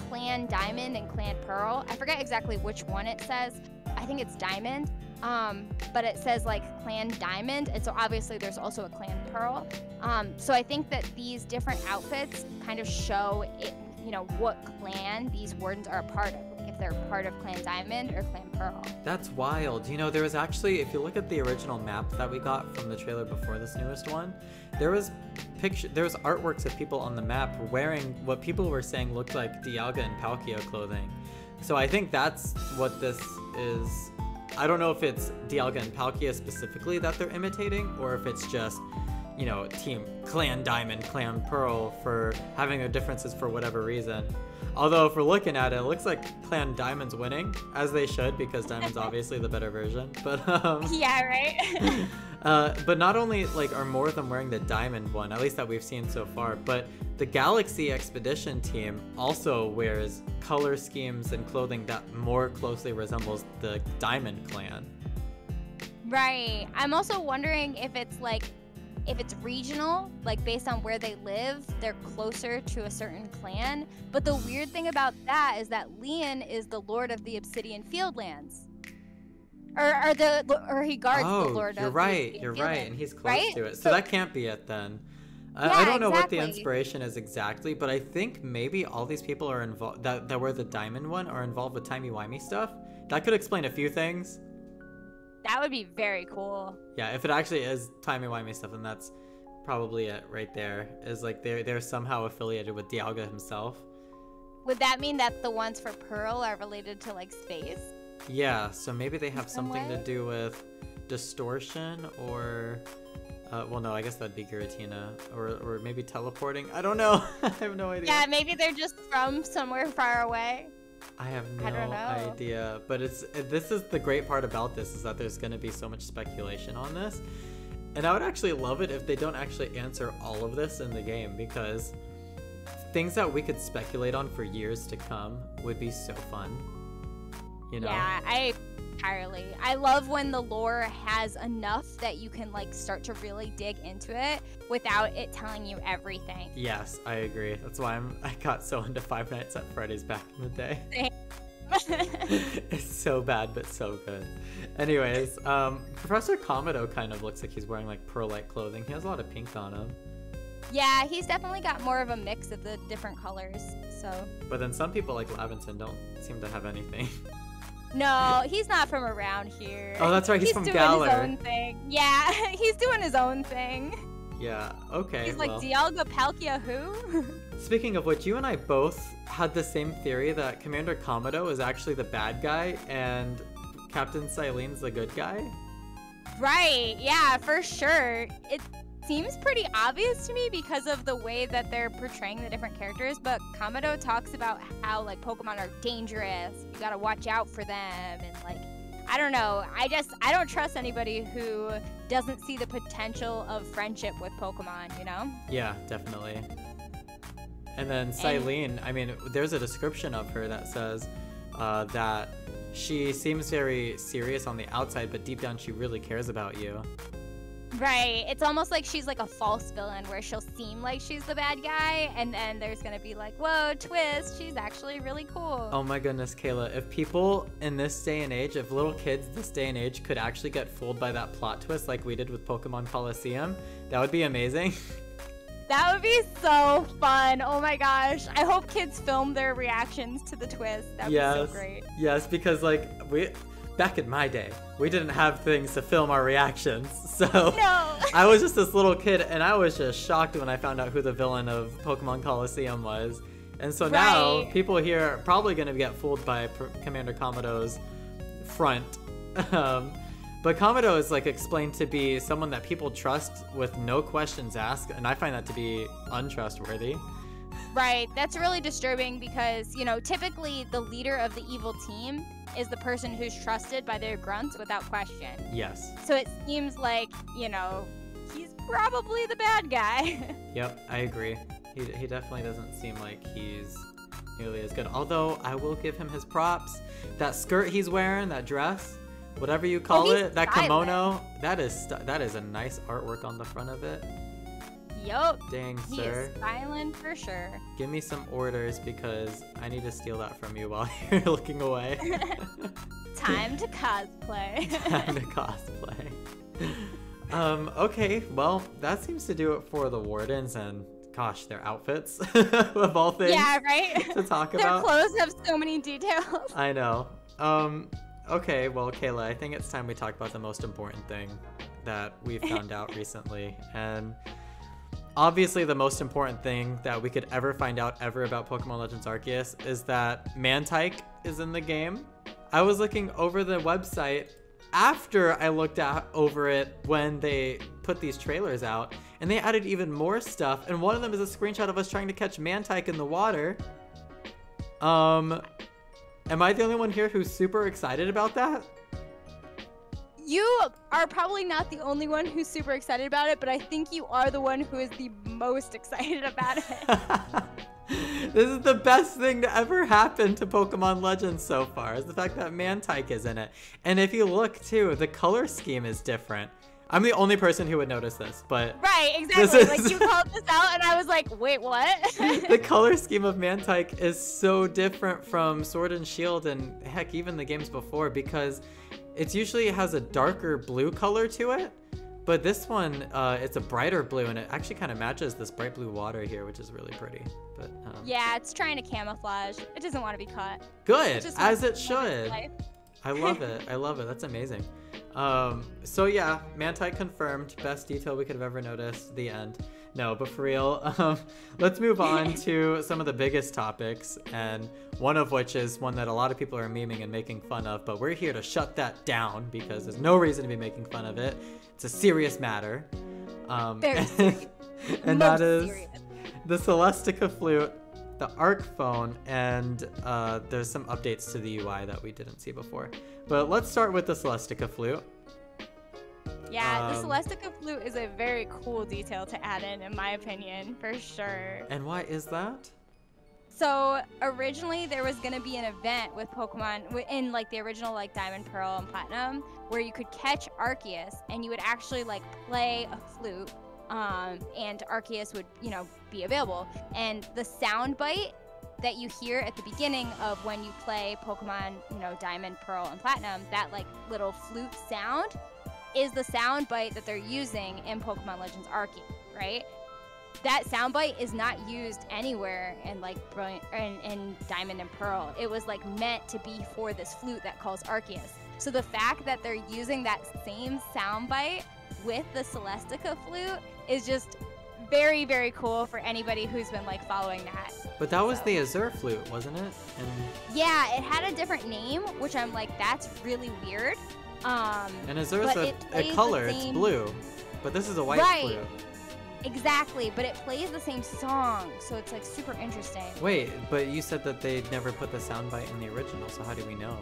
Clan Diamond and Clan Pearl. I forget exactly which one it says. I think it's Diamond. But it says like Clan Diamond, and so obviously there's also a Clan Pearl. So I think that these different outfits kind of show it, you know, what clan these wardens are a part of. If they're part of Clan Diamond or Clan Pearl. That's wild. You know, there was actually, if you look at the original map that we got from the trailer before this newest one, there was artworks of people on the map wearing what people were saying looked like Dialga and Palkia clothing. So I think that's what this is. I don't know if it's Dialga and Palkia specifically that they're imitating, or if it's just, you know, Team Clan Diamond, Clan Pearl for having their differences for whatever reason. Although if we're looking at it, it looks like Clan Diamond's winning, as they should, because Diamond's obviously the better version. But yeah, right. but not only like are more of them wearing the Diamond one, at least that we've seen so far, but the Galaxy Expedition team also wears color schemes and clothing that more closely resembles the Diamond clan. Right. I'm also wondering if it's like, if it's regional, like based on where they live, they're closer to a certain clan. But the weird thing about that is that Leon is the Lord of the Obsidian Fieldlands. Or he guards the Lord of the Obsidian You're Fieldlands, right, and he's close to it. So that can't be it then. Yeah, I don't know what the exactly. inspiration is exactly, but I think maybe all these people are involved that were the Diamond one are involved with timey-wimey stuff. That could explain a few things. That would be very cool. Yeah, if it actually is timey-wimey stuff, then that's probably it right there. Is like they're somehow affiliated with Dialga himself. Would that mean that the ones for Pearl are related to like space? Yeah, so maybe they have some something way? to do with distortion or... well, no, I guess that'd be Giratina. Or maybe teleporting. I don't know. I have no idea. Yeah, maybe they're just from somewhere far away. I have I don't no know. idea. But this is the great part about this, is that there's going to be so much speculation on this. And I would actually love it if they don't actually answer all of this in the game, because things that we could speculate on for years to come would be so fun. You know? Yeah, I love when the lore has enough that you can like start to really dig into it without it telling you everything. Yes, I agree. That's why I got so into Five Nights at Freddy's back in the day. It's so bad, but so good. Anyways, Professor Komodo kind of looks like he's wearing like pearl-like clothing. He has a lot of pink on him. Yeah, he's definitely got more of a mix of the different colors, so. But then some people like Laventon don't seem to have anything. No, he's not from around here. Oh, that's right. He's from doing Galar. his own thing. Yeah, he's doing his own thing. Yeah, okay. He's like, well. Dialga Palkia who? Speaking of which, you and I both had the same theory that Commander Komodo is actually the bad guy and Captain Cylene's the good guy. Right, yeah, for sure. It seems pretty obvious to me because of the way that they're portraying the different characters, but Komodo talks about how like Pokemon are dangerous, you gotta watch out for them, and like I don't know. I don't trust anybody who doesn't see the potential of friendship with Pokemon, you know? Yeah, definitely. And then Cylene, I mean, there's a description of her that says that she seems very serious on the outside, but deep down she really cares about you. Right. It's almost like she's like a false villain where she'll seem like she's the bad guy, and then there's going to be like, whoa, twist, she's actually really cool. Oh my goodness, Cayla. If people in this day and age, if little kids this day and age could actually get fooled by that plot twist like we did with Pokemon Coliseum, that would be amazing. That would be so fun. Oh my gosh. I hope kids film their reactions to the twist. That would be so great. Yes, because like back in my day, we didn't have things to film our reactions. So no. I was just this little kid and I was just shocked when I found out who the villain of Pokemon Coliseum was. And so now people here are probably going to get fooled by Commander Komodo's front. But Komodo is like explained to be someone that people trust with no questions asked, and I find that to be untrustworthy. Right, that's really disturbing because, you know, typically the leader of the evil team is the person who's trusted by their grunts without question. Yes. So it seems like, you know, he's probably the bad guy. Yep, I agree. He definitely doesn't seem like he's nearly as good. Although I will give him his props. That skirt he's wearing, that dress, whatever you call it, that kimono, that is a nice artwork on the front of it. Yup. Dang, he sir. Is styling for sure. Give me some orders because I need to steal that from you while you're looking away. Time to cosplay. Time to cosplay. Okay, well, that seems to do it for the Wardens and, gosh, their outfits of all things. Yeah, right? To talk Their about. clothes have so many details. I know. Okay, well, Cayla, I think it's time we talk about the most important thing that we've found out recently. And obviously the most important thing that we could ever find out ever about Pokemon Legends Arceus is that Mantike is in the game. I was looking over the website after I looked over it when they put these trailers out, and they added even more stuff, and one of them is a screenshot of us trying to catch Mantike in the water. Am I the only one here who's super excited about that? You are probably not the only one who's super excited about it, but I think you are the one who is the most excited about it. This is the best thing to ever happen to Pokemon Legends so far, is the fact that Mantike is in it. And if you look too, the color scheme is different. I'm the only person who would notice this, but... Right, exactly. Like, you called this out, and I was like, wait, what? The color scheme of Mantike is so different from Sword and Shield and, heck, even the games before, because it usually has a darker blue color to it, but this one, it's a brighter blue, and it actually kind of matches this bright blue water here, which is really pretty. But yeah, it's trying to camouflage. It doesn't want to be caught. Good, as it should. I love it. I love it. That's amazing. So yeah, Mantike confirmed. Best detail we could have ever noticed. The end. No, but for real, let's move on to some of the biggest topics, and one of which is one that a lot of people are memeing and making fun of, but we're here to shut that down because there's no reason to be making fun of it. It's a serious matter. Very serious. And that is the Celestica Flute, the Arc Phone, and there's some updates to the UI that we didn't see before. But let's start with the Celestica Flute. Yeah, the Celestica Flute is a very cool detail to add in my opinion, for sure. And why is that? So originally there was gonna be an event with Pokemon in like the original like Diamond, Pearl, and Platinum, where you could catch Arceus and you would actually like play a flute, and Arceus would, you know, be available. And the sound bite that you hear at the beginning of when you play Pokemon, you know, Diamond, Pearl, and Platinum, that like little flute sound is the sound bite that they're using in Pokemon Legends Arceus, right? That soundbite is not used anywhere in like Brilliant in Diamond and Pearl. It was like meant to be for this flute that calls Arceus. So the fact that they're using that same soundbite with the Celestica Flute is just very, very cool for anybody who's been like following that. But that was the Azure Flute, wasn't it? And yeah, it had a different name, which I'm like, that's really weird. And Azure's a color, it's blue, but this is a white flute. Exactly, but it plays the same song, so it's like super interesting. Wait, but you said that they never put the soundbite in the original, so how do we know?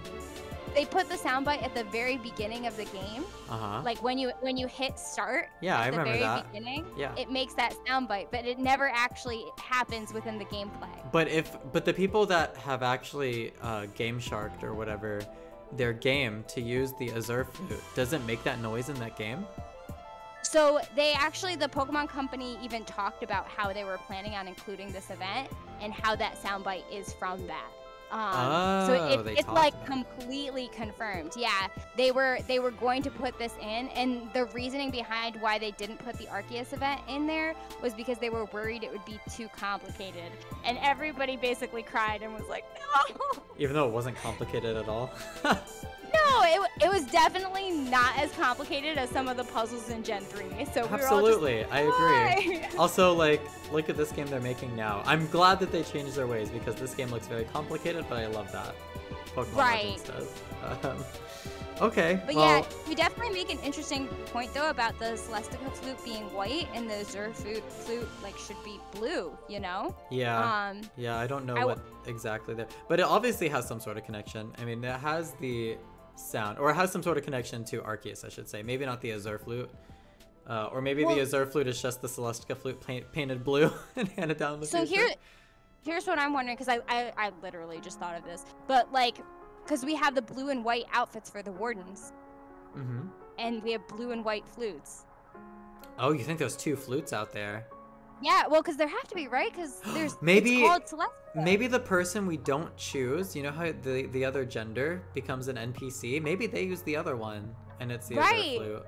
they put the soundbite at the very beginning of the game. Like when you hit start. Yeah, I at the remember very that. beginning, Yeah. it makes that soundbite, but it never actually happens within the gameplay. But the people that have actually game sharked or whatever their game to use the Azure flute doesn't make that noise in that game. So they actually, the Pokemon Company even talked about how they were planning on including this event and how that soundbite is from that. So it's like completely confirmed. Yeah, they were going to put this in, and the reasoning behind why they didn't put the Arceus event in there was because they were worried it would be too complicated. And everybody basically cried and was like, no. Even though it wasn't complicated at all. No, it was definitely not as complicated as some of the puzzles in Gen 3. So absolutely, we were all just, I agree. Also, like, look at this game they're making now. I'm glad that they changed their ways because this game looks very complicated, but I love that. Pokemon Legends does. Okay. But well, yeah, you definitely make an interesting point though about the Celestica flute being white and the Azure flute like should be blue. You know? Yeah. Yeah, I don't know what exactly there, but it obviously has some sort of connection. I mean, it has the sound, or it has some sort of connection to Arceus, I should say. Maybe not the Azure flute, or maybe the Azure flute is just the Celestica flute painted blue and handed down the future. Here's what I'm wondering, because I literally just thought of this, but like, because we have the blue and white outfits for the Wardens, and we have blue and white flutes. Oh, you think there's two flutes out there? Yeah, well, because there have to be, right? Because there's maybe it's called Celestica. Maybe the person we don't choose, you know how the other gender becomes an NPC? Maybe they use the other one, and it's the Azure flute.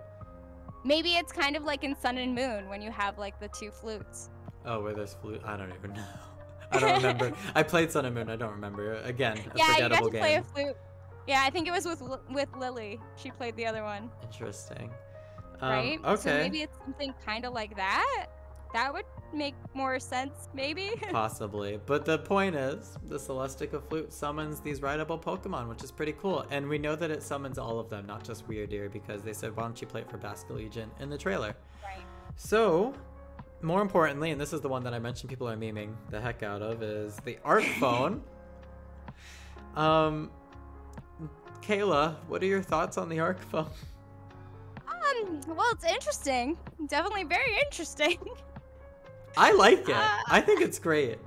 Maybe it's kind of like in Sun and Moon when you have like the two flutes. Oh, where there's flute? I don't even know. I don't remember. I played Sun and Moon. I don't remember. Again, a forgettable game. Yeah, you got to play a flute. Yeah, I think it was with Lily. She played the other one. Interesting. Right? Okay. So maybe it's something kind of like that. That would make more sense, maybe. Possibly. But the point is, the Celestica flute summons these rideable Pokemon, which is pretty cool. And we know that it summons all of them, not just Weirdeer, because they said, why don't you play it for Basculegion in the trailer? Right. So, more importantly, and this is the one that I mentioned people are memeing the heck out of, is the Arc Phone. Cayla, what are your thoughts on the Arc Phone? Well, it's interesting. Definitely very interesting. I like it. I think it's great.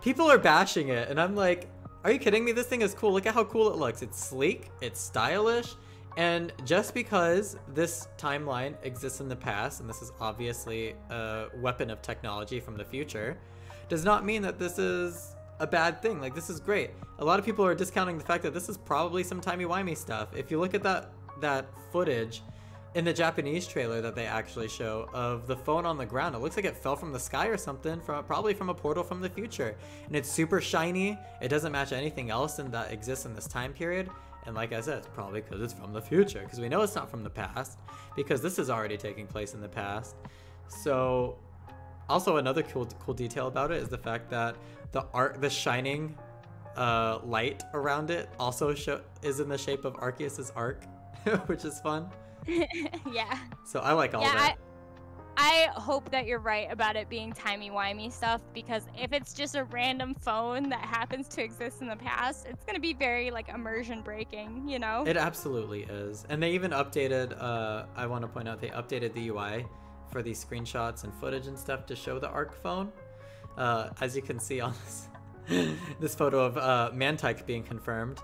People are bashing it, and I'm like, are you kidding me? This thing is cool. Look at how cool it looks. It's sleek, it's stylish, and just because this timeline exists in the past, and this is obviously a weapon of technology from the future, does not mean that this is a bad thing. Like, this is great. A lot of people are discounting the fact that this is probably some timey-wimey stuff. If you look at that footage in the Japanese trailer that they actually show of the phone on the ground, it looks like it fell from the sky or something, probably from a portal from the future. And it's super shiny. It doesn't match anything else that exists in this time period. And like I said, it's probably because it's from the future, because we know it's not from the past, because this is already taking place in the past. So also another cool detail about it is the fact that the shining light around it also is in the shape of Arceus's arc, which is fun. Yeah. So I like all that. I hope that you're right about it being timey-wimey stuff, because if it's just a random phone that happens to exist in the past, it's going to be very, like, immersion breaking, you know? It absolutely is. And they even updated, I want to point out, they updated the UI for these screenshots and footage and stuff to show the Arc phone. As you can see on this photo of Mantike being confirmed.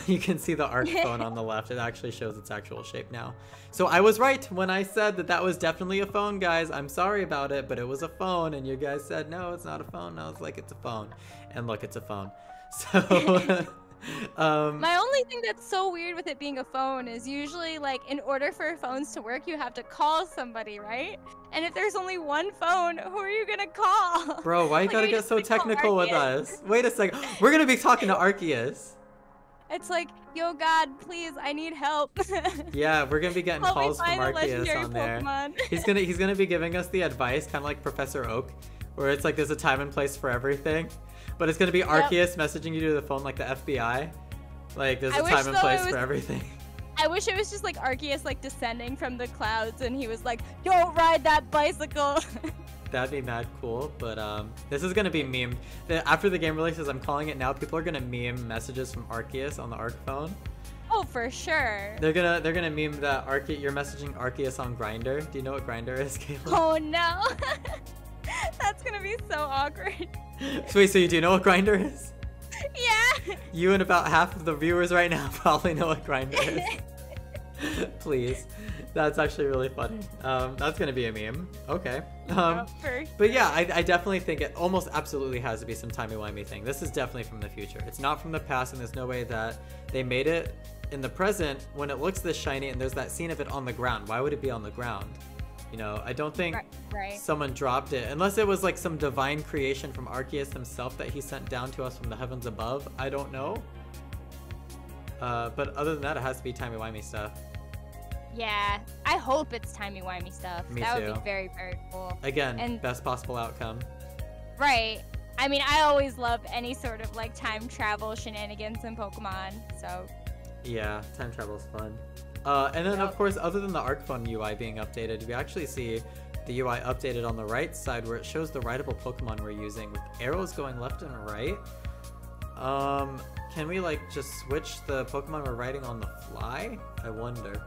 You can see the Arc phone on the left. It actually shows its actual shape now. So I was right when I said that was definitely a phone, guys. I'm sorry about it, but it was a phone, and you guys said, no, it's not a phone. And I was like, it's a phone. And look, it's a phone. So my only thing that's so weird with it being a phone is usually, like, in order for phones to work, you have to call somebody, right? And if there's only one phone, who are you gonna call? Bro, why you gotta get so technical with us? Wait a second. We're gonna be talking to Arceus. It's like, yo, God, please, I need help. Yeah, we're gonna be getting calls from Arceus on there. Pokemon. He's gonna be giving us the advice, kind of like Professor Oak, where it's like there's a time and place for everything, but it's gonna be Arceus messaging you to the phone like the FBI. Like there's a time and place for everything. I wish it was just like Arceus like descending from the clouds, and he was like, "Don't ride that bicycle." That'd be mad cool, but this is gonna be memed. After the game releases, I'm calling it now, people are gonna meme messages from Arceus on the Arc phone. Oh, for sure. They're gonna meme that you're messaging Arceus on Grindr. Do you know what Grindr is, Cayla? Oh no. That's gonna be so awkward. Wait, so you do know what Grindr is? Yeah. You and about half of the viewers right now probably know what Grindr is. Please. That's actually really funny. That's gonna be a meme. Okay. But yeah, I definitely think it almost absolutely has to be some timey-wimey thing. This is definitely from the future. It's not from the past, and there's no way that they made it in the present when it looks this shiny and there's that scene of it on the ground. Why would it be on the ground? You know, I don't think someone dropped it. Unless it was like some divine creation from Arceus himself that he sent down to us from the heavens above. I don't know. But other than that, it has to be timey-wimey stuff. Yeah, I hope it's timey-wimey stuff. Me that too. Would be very, very cool. Again, and, best possible outcome. Right. I mean, I always love any sort of like time travel shenanigans in Pokemon, so. Yeah, time travel is fun. And then, of course, other than the ArcPhone UI being updated, we actually see the UI updated on the right side where it shows the rideable Pokemon we're using with arrows going left and right. Can we like just switch the Pokemon we're riding on the fly? I wonder.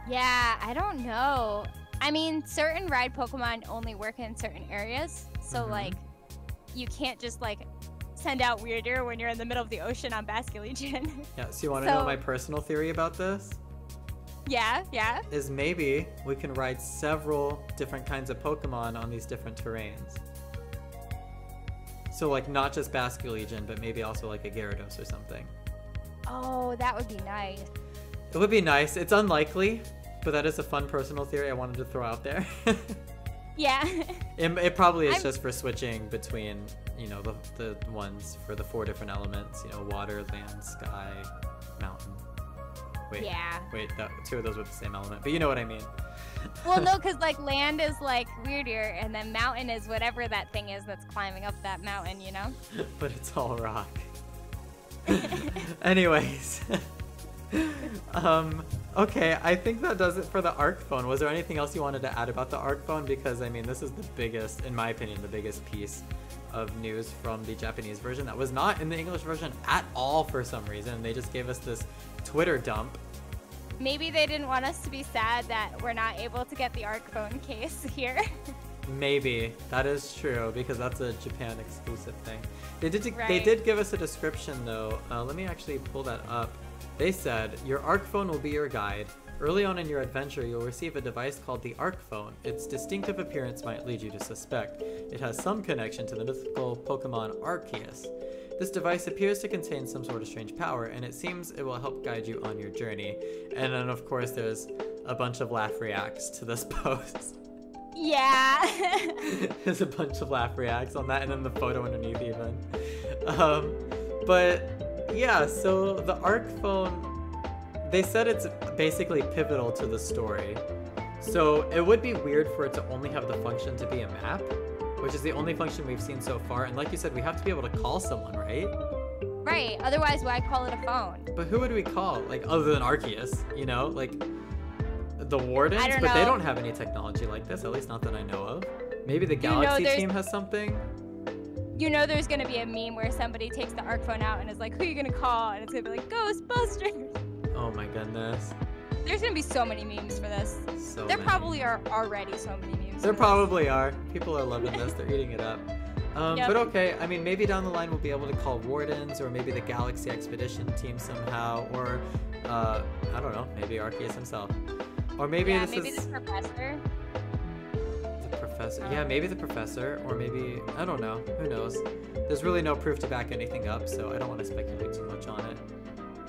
Yeah, I don't know. I mean, certain ride Pokemon only work in certain areas, so like, you can't just like send out Weirder when you're in the middle of the ocean on Basculegion. Yeah, so you want to know my personal theory about this? Yeah. Is maybe we can ride several different kinds of Pokemon on these different terrains. So like not just Basculegion, but maybe also like a Gyarados or something. Oh, that would be nice. It would be nice. It's unlikely, but that is a fun personal theory I wanted to throw out there. Yeah. It probably is just for switching between, you know, the ones for the 4 different elements, you know, water, land, sky, mountain. Wait, 2 of those were the same element, but you know what I mean. Well, no, because like land is like Weirder, and then mountain is whatever that thing is that's climbing up that mountain, you know? But it's all rock. Anyways. Okay, I think that does it for the ArcPhone. Was there anything else you wanted to add about the ArcPhone? Because, I mean, this is the biggest, in my opinion, the biggest piece of news from the Japanese version that was not in the English version at all for some reason. They just gave us this Twitter dump. Maybe they didn't want us to be sad that we're not able to get the ArcPhone case here. Maybe. That is true, because that's a Japan exclusive thing. They did give us a description, though. Let me actually pull that up. They said, your ArcPhone will be your guide. Early on in your adventure, you'll receive a device called the ArcPhone. Its distinctive appearance might lead you to suspect it has some connection to the mythical Pokemon Arceus. This device appears to contain some sort of strange power, and it seems it will help guide you on your journey. And then, of course, there's a bunch of laugh reacts to this post. Yeah. There's a bunch of laugh reacts on that, and then the photo underneath even. But yeah, so the ArcPhone, they said it's basically pivotal to the story. So it would be weird for it to only have the function to be a map, which is the only function we've seen so far. And like you said, we have to be able to call someone, right? Right, otherwise why call it a phone? But who would we call? Like, other than Arceus, you know? Like, the Wardens? I don't but know. they don't have any technology like this, at least not that I know of. Maybe the Galaxy team has something? You know there's going to be a meme where somebody takes the ArcPhone out and is like, who are you going to call? And it's going to be like, Ghostbusters! Oh my goodness. There's going to be so many memes for this. There probably are already so many memes. There probably are. People are loving this. They're eating it up. Yep. But okay, I mean, maybe down the line we'll be able to call Wardens, or maybe the Galaxy Expedition team somehow, or, I don't know, maybe Arceus himself. Or maybe maybe the professor. The professor. Yeah, maybe the professor, or maybe, I don't know. Who knows? There's really no proof to back anything up, so I don't want to speculate too much on it.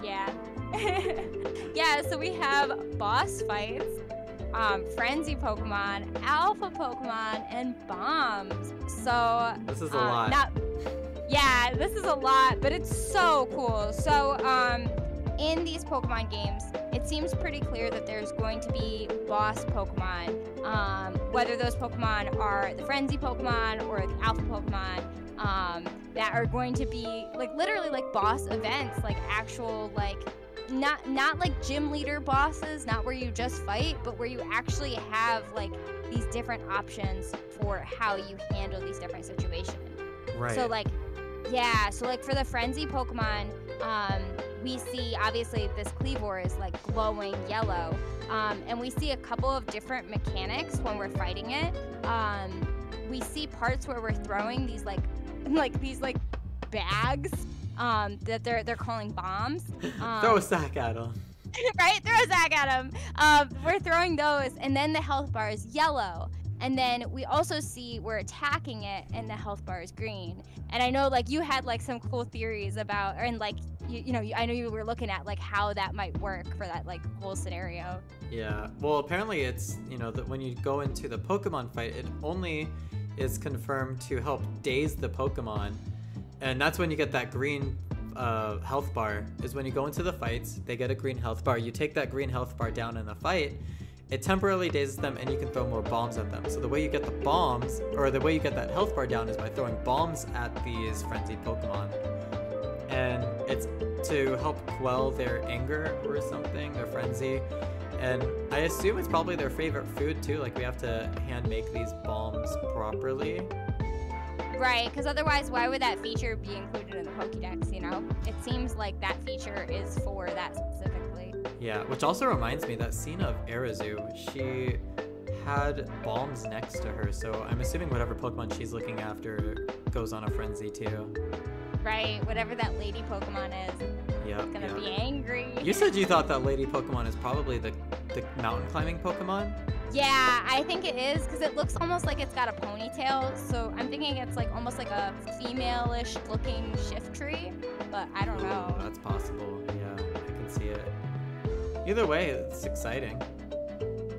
Yeah. Yeah, so we have boss fights, frenzy Pokemon, alpha Pokemon, and bombs. So this is a lot. Yeah, this is a lot, but it's so cool. So in these Pokemon games, it seems pretty clear that there's going to be boss Pokemon, whether those Pokemon are the frenzy Pokemon or the alpha Pokemon, that are going to be like literally like boss events, like actual like not like gym leader bosses, not where you just fight, but where you actually have like these different options for how you handle these different situations. Right. So like, yeah, so like for the frenzy Pokemon, we see, obviously, this Kleavor is like glowing yellow. And we see a couple of different mechanics when we're fighting it. We see parts where we're throwing these these bags that they're calling bombs. Throw a sack at them. Right? Throw a sack at them. We're throwing those, and then the health bar is yellow. And then we also see we're attacking it, and the health bar is green. And I know, like, you had like some cool theories about, and like, I know you were looking at like how that might work for that like whole scenario. Yeah. Well, apparently it's that when you go into the Pokemon fight, it only is confirmed to help daze the Pokemon, and that's when you get that green health bar. Is when you go into the fights, they get a green health bar. You take that green health bar down in the fight. It temporarily dazes them, and you can throw more bombs at them. So the way you get the bombs, or the way you get that health bar down, is by throwing bombs at these frenzied Pokemon. And it's to help quell their anger or something, their frenzy. And I assume it's probably their favorite food too. Like, we have to hand make these bombs properly. Right, because otherwise, why would that feature be included in the Pokédex, It seems like that feature is for that specifically. Yeah, which also reminds me, that scene of Arazu, she had bombs next to her, so I'm assuming whatever Pokemon she's looking after goes on a frenzy too. Right, whatever that lady Pokemon is. Yeah, it's gonna be angry. You said you thought that lady Pokemon is probably the mountain climbing Pokemon? Yeah, I think it is, because it looks almost like it's got a ponytail, so I'm thinking it's like almost like a female-ish looking Shiftry, but I don't know. That's possible, yeah, I can see it. Either way, it's exciting.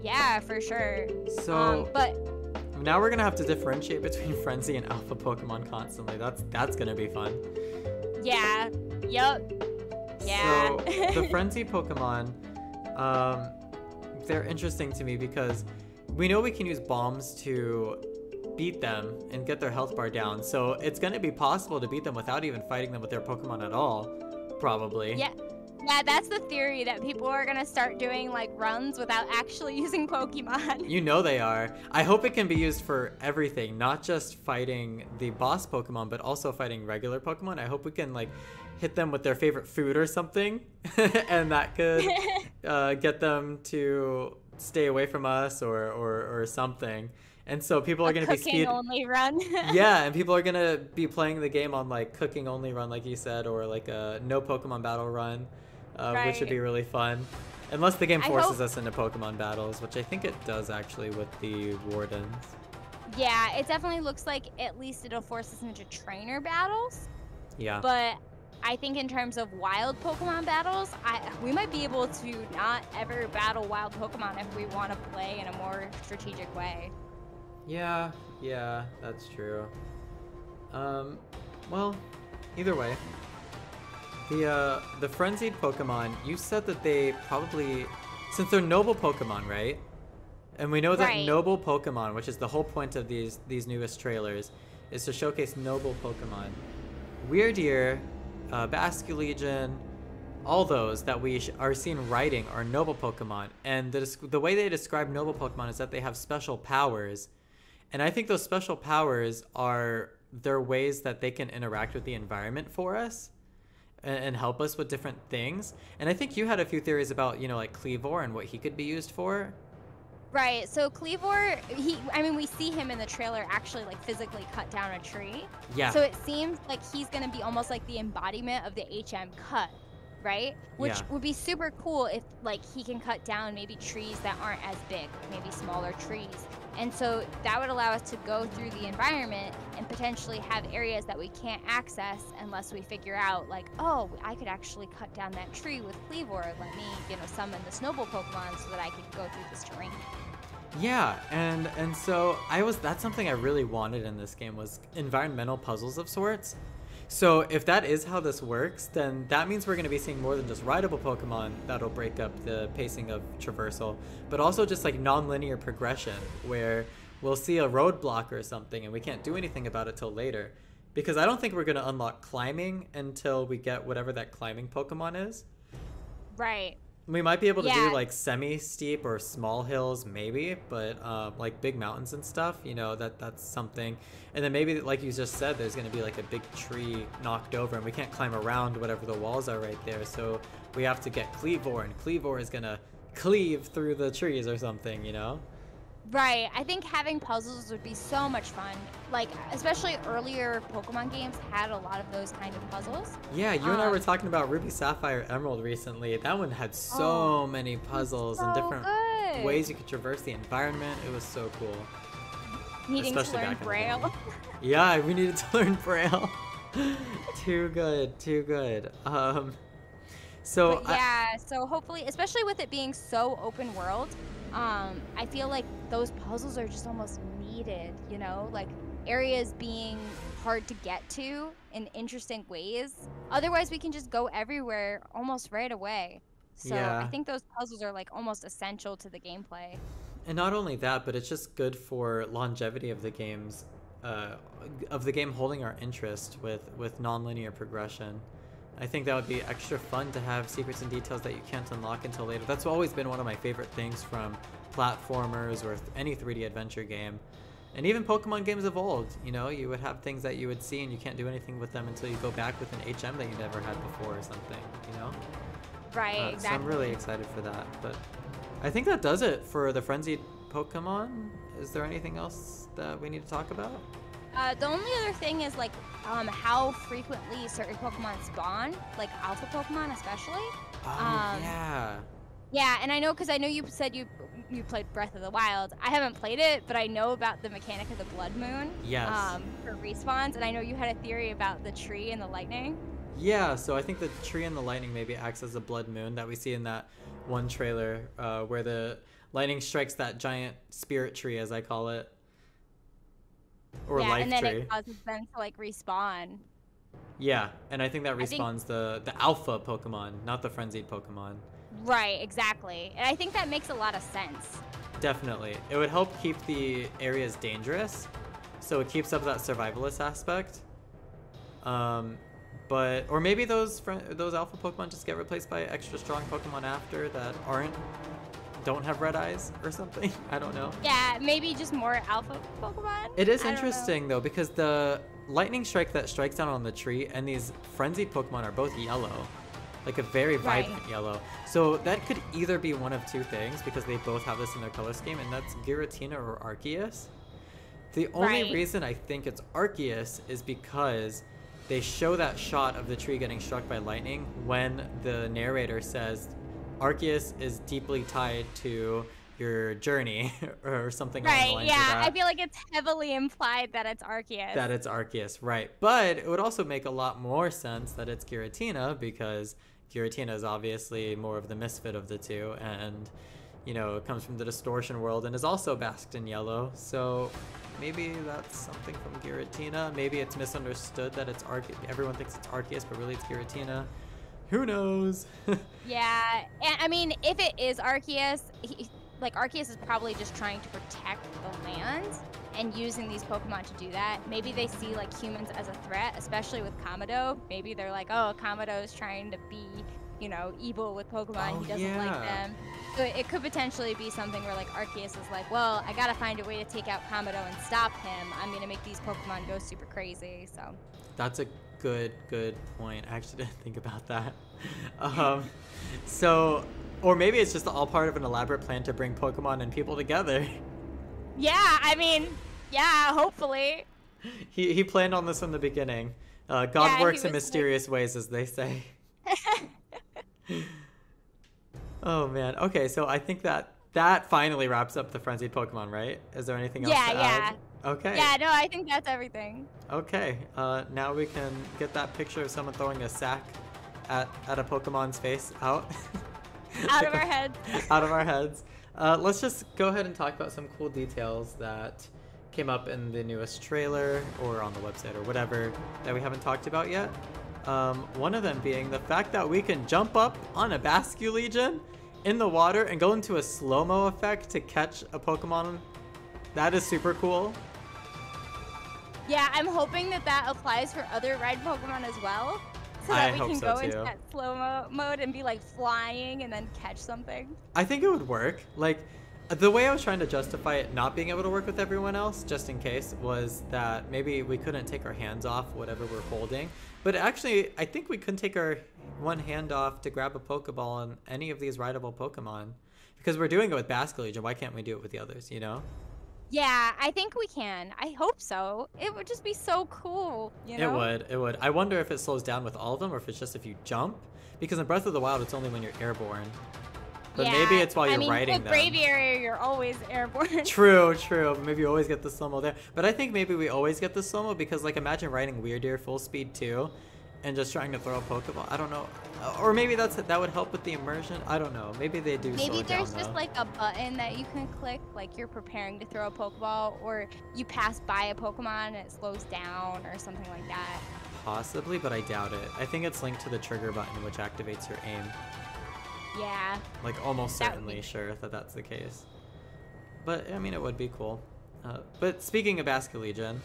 Yeah, for sure. So, but now we're gonna have to differentiate between Frenzy and Alpha Pokemon constantly. That's gonna be fun. Yeah, yup. Yeah. So, the Frenzy Pokemon, they're interesting to me because we know we can use bombs to beat them and get their health bar down. So it's going to be possible to beat them without even fighting them with their Pokemon at all, probably. Yeah, that's the theory, that people are going to start doing like runs without actually using Pokemon. You know they are. I hope it can be used for everything, not just fighting the boss Pokemon, but also fighting regular Pokemon. I hope we can like hit them with their favorite food or something, and that could get them to stay away from us or something. And so people are going to be cooking only run. Yeah, and people are going to be playing the game on like cooking only run, like you said, or like a no Pokemon battle run, right. Which would be really fun. Unless the game forces us into Pokemon battles, which I think it does actually with the Wardens. Yeah, it definitely looks like at least it'll force us into trainer battles. Yeah. But I think in terms of wild Pokemon battles, we might be able to not ever battle wild Pokemon if we want to play in a more strategic way. Yeah, that's true. Well, either way, the frenzied Pokemon, you said that they probably, since they're noble Pokemon, right? And we know that noble Pokemon, which is the whole point of these newest trailers, is to showcase noble Pokemon. Weirdeer, Basculegion, all those that we are seen riding are noble Pokemon. And the way they describe noble Pokemon is that they have special powers. And I think those special powers are their ways that they can interact with the environment for us and help us with different things. And I think you had a few theories about, like Kleavor and what he could be used for. Right, so Kleavor, we see him in the trailer actually like physically cut down a tree. Yeah. So it seems like he's gonna be almost like the embodiment of the HM cut, right? Which would be super cool if like he can cut down maybe trees that aren't as big, maybe smaller trees. And so that would allow us to go through the environment and potentially have areas that we can't access unless we figure out like, oh, I could actually cut down that tree with Kleavor. Let me, summon this noble Pokemon so that I could go through this terrain. Yeah, and so that's something I really wanted in this game, was environmental puzzles of sorts. So if that is how this works, then that means we're going to be seeing more than just rideable Pokemon that'll break up the pacing of traversal, but also just like non-linear progression where we'll see a roadblock or something and we can't do anything about it till later. Because I don't think we're going to unlock climbing until we get whatever that climbing Pokemon is. Right. We might be able to do Yeah. like semi-steep or small hills maybe, but like big mountains and stuff, that's something. And then maybe like you just said, there's going to be like a big tree knocked over and we can't climb around whatever the walls are right there. So we have to get Kleavor, and Kleavor is going to cleave through the trees or something. Right. I think having puzzles would be so much fun. Like, especially earlier Pokemon games had a lot of those kind of puzzles. Yeah, you and I were talking about Ruby, Sapphire, Emerald recently. That one had so many puzzles and different ways you could traverse the environment. It was so cool. Needing to learn Braille. Yeah, we needed to learn Braille. Too good, too good. So hopefully, especially with it being so open world, I feel like those puzzles are just almost needed, like areas being hard to get to in interesting ways. Otherwise, we can just go everywhere almost right away. So I think those puzzles are like almost essential to the gameplay. And not only that, but it's just good for longevity of the games, of the game holding our interest with non-linear progression. I think that would be extra fun to have secrets and details that you can't unlock until later. That's always been one of my favorite things from platformers or any 3D adventure game. And even Pokemon games of old, you would have things that you would see and you can't do anything with them until you go back with an HM that you never had before or something, Right, exactly. So I'm really excited for that. But I think that does it for the Frenzied Pokemon. Is there anything else that we need to talk about? The only other thing is like how frequently certain Pokemon spawn, like Alpha Pokemon especially. Yeah. Yeah, and I know because I know you said you played Breath of the Wild. I haven't played it, but I know about the mechanic of the Blood Moon. Yes. For respawns, and I know you had a theory about the tree and the lightning. Yeah, so I think the tree and the lightning maybe acts as a blood moon that we see in that one trailer where the lightning strikes that giant spirit tree, as I call it. Or life and then tree. it causes them to like respawn. Yeah, and I think that respawns the alpha Pokemon, not the frenzied Pokemon. Right, exactly. And I think that makes a lot of sense. Definitely. It would help keep the areas dangerous, so it keeps up that survivalist aspect. Or maybe those alpha Pokemon just get replaced by extra strong Pokemon after that don't have red eyes or something. I don't know. Yeah, maybe just more alpha Pokemon. It is interesting though, because the lightning strike that strikes down on the tree and these frenzied Pokemon are both yellow, like a very vibrant yellow. So that could either be one of two things, because they both have this in their color scheme, and that's Giratina or Arceus. The only reason I think it's Arceus is because they show that shot of the tree getting struck by lightning when the narrator says Arceus is deeply tied to your journey or something along the lines of that. I feel like it's heavily implied that it's Arceus. That it's Arceus, right. But it would also make a lot more sense that it's Giratina, because Giratina is obviously more of the misfit of the two, and it comes from the distortion world and is also basked in yellow. So maybe that's something from Giratina. Maybe it's misunderstood that it's everyone thinks it's Arceus, but really it's Giratina. Who knows? Yeah, and I mean, if it is Arceus, Arceus is probably just trying to protect the land and using these Pokemon to do that. Maybe they see like humans as a threat, especially with Kamado. Maybe they're like, oh, Kamado is trying to be, evil with Pokemon. He doesn't like them. So it could potentially be something where like Arceus is like, well, I gotta find a way to take out Kamado and stop him. I'm gonna make these Pokemon go super crazy. So that's a good point. I actually didn't think about that. Or maybe it's just all part of an elaborate plan to bring Pokemon and people together. Yeah, I mean, yeah, hopefully. He planned on this from the beginning. God works in mysterious ways, as they say. Oh man. Okay, so I think that finally wraps up the frenzied Pokemon, right? Is there anything else to add? Okay. Yeah, no, I think that's everything. Okay. Now we can get that picture of someone throwing a sack at a Pokemon's face out. Out of our heads. Out of our heads. Let's just go ahead and talk about some cool details that came up in the newest trailer or on the website or whatever that we haven't talked about yet. One of them being the fact that we can jump up on a Basculegion in the water and go into a slow-mo effect to catch a Pokemon. That is super cool. Yeah, I'm hoping that applies for other ride Pokemon as well. So that I we hope can so go into too. that slow mode and be like flying and then catch something. I think it would work. Like, the way I was trying to justify it not being able to work with everyone else, just in case, was that maybe we couldn't take our hands off whatever we're holding. But actually, I think we couldn't take our one hand off to grab a Pokeball on any of these rideable Pokemon. Because we're doing it with Basque Legion, why can't we do it with the others, you know? Yeah, I think we can. I hope so. It would just be so cool, you know? It would. I wonder if it slows down with all of them or if it's just if you jump. Because in Breath of the Wild, it's only when you're airborne. But Yeah, maybe it's while you're riding with them. Braviary, you're always airborne. True. Maybe you always get the slow-mo there. But I think maybe we always get the slow-mo because, like, imagine riding Weirdeer full speed too and just trying to throw a Pokeball. I don't know. Or maybe that would help with the immersion. I don't know. Maybe they do slow Maybe it down, there's just though. like a button that you can click, like you're preparing to throw a Pokeball, or you pass by a Pokemon and it slows down or something like that. Possibly, but I doubt it. I think it's linked to the trigger button, which activates your aim. Yeah. Like, almost That would certainly be- sure that that's the case. But, I mean, it would be cool. But speaking of Basque Legion,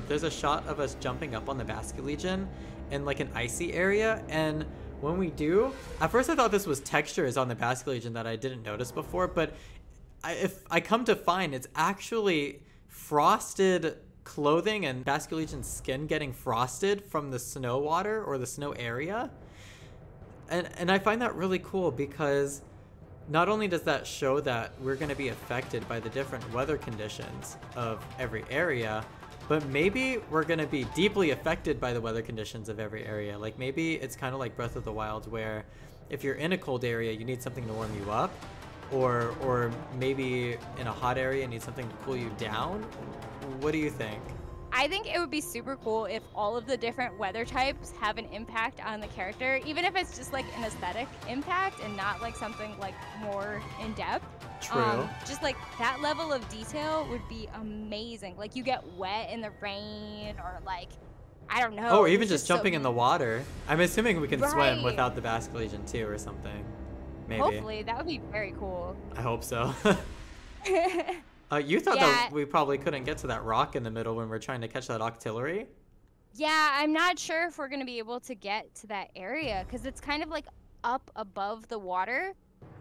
there's a shot of us jumping up on the Basque Legion in, like, an icy area, and when we do, at first I thought this was textures on the Basque Legion that I didn't notice before, but if I come to find, it's actually frosted clothing and Basque Legion skin getting frosted from the snow water or the snow area. And I find that really cool because not only does that show that we're going to be affected by the different weather conditions of every area, but maybe we're going to be deeply affected by the weather conditions of every area. Like, maybe it's kind of like Breath of the Wild, where if you're in a cold area, you need something to warm you up, or maybe in a hot area, you need something to cool you down. What do you think? I think it would be super cool if all of the different weather types have an impact on the character, even if it's just like an aesthetic impact and not like something like more in depth. True. Just like that level of detail would be amazing. Like you get wet in the rain, or like, I don't know. Oh, or even it's just jumping in the water. I'm assuming we can swim Right. without the Basque Legion too, or something. Maybe. Hopefully, that would be very cool. I hope so. You thought Yeah. that we probably couldn't get to that rock in the middle when we're trying to catch that octillery? Yeah, I'm not sure if we're gonna be able to get to that area because it's kind of like up above the water.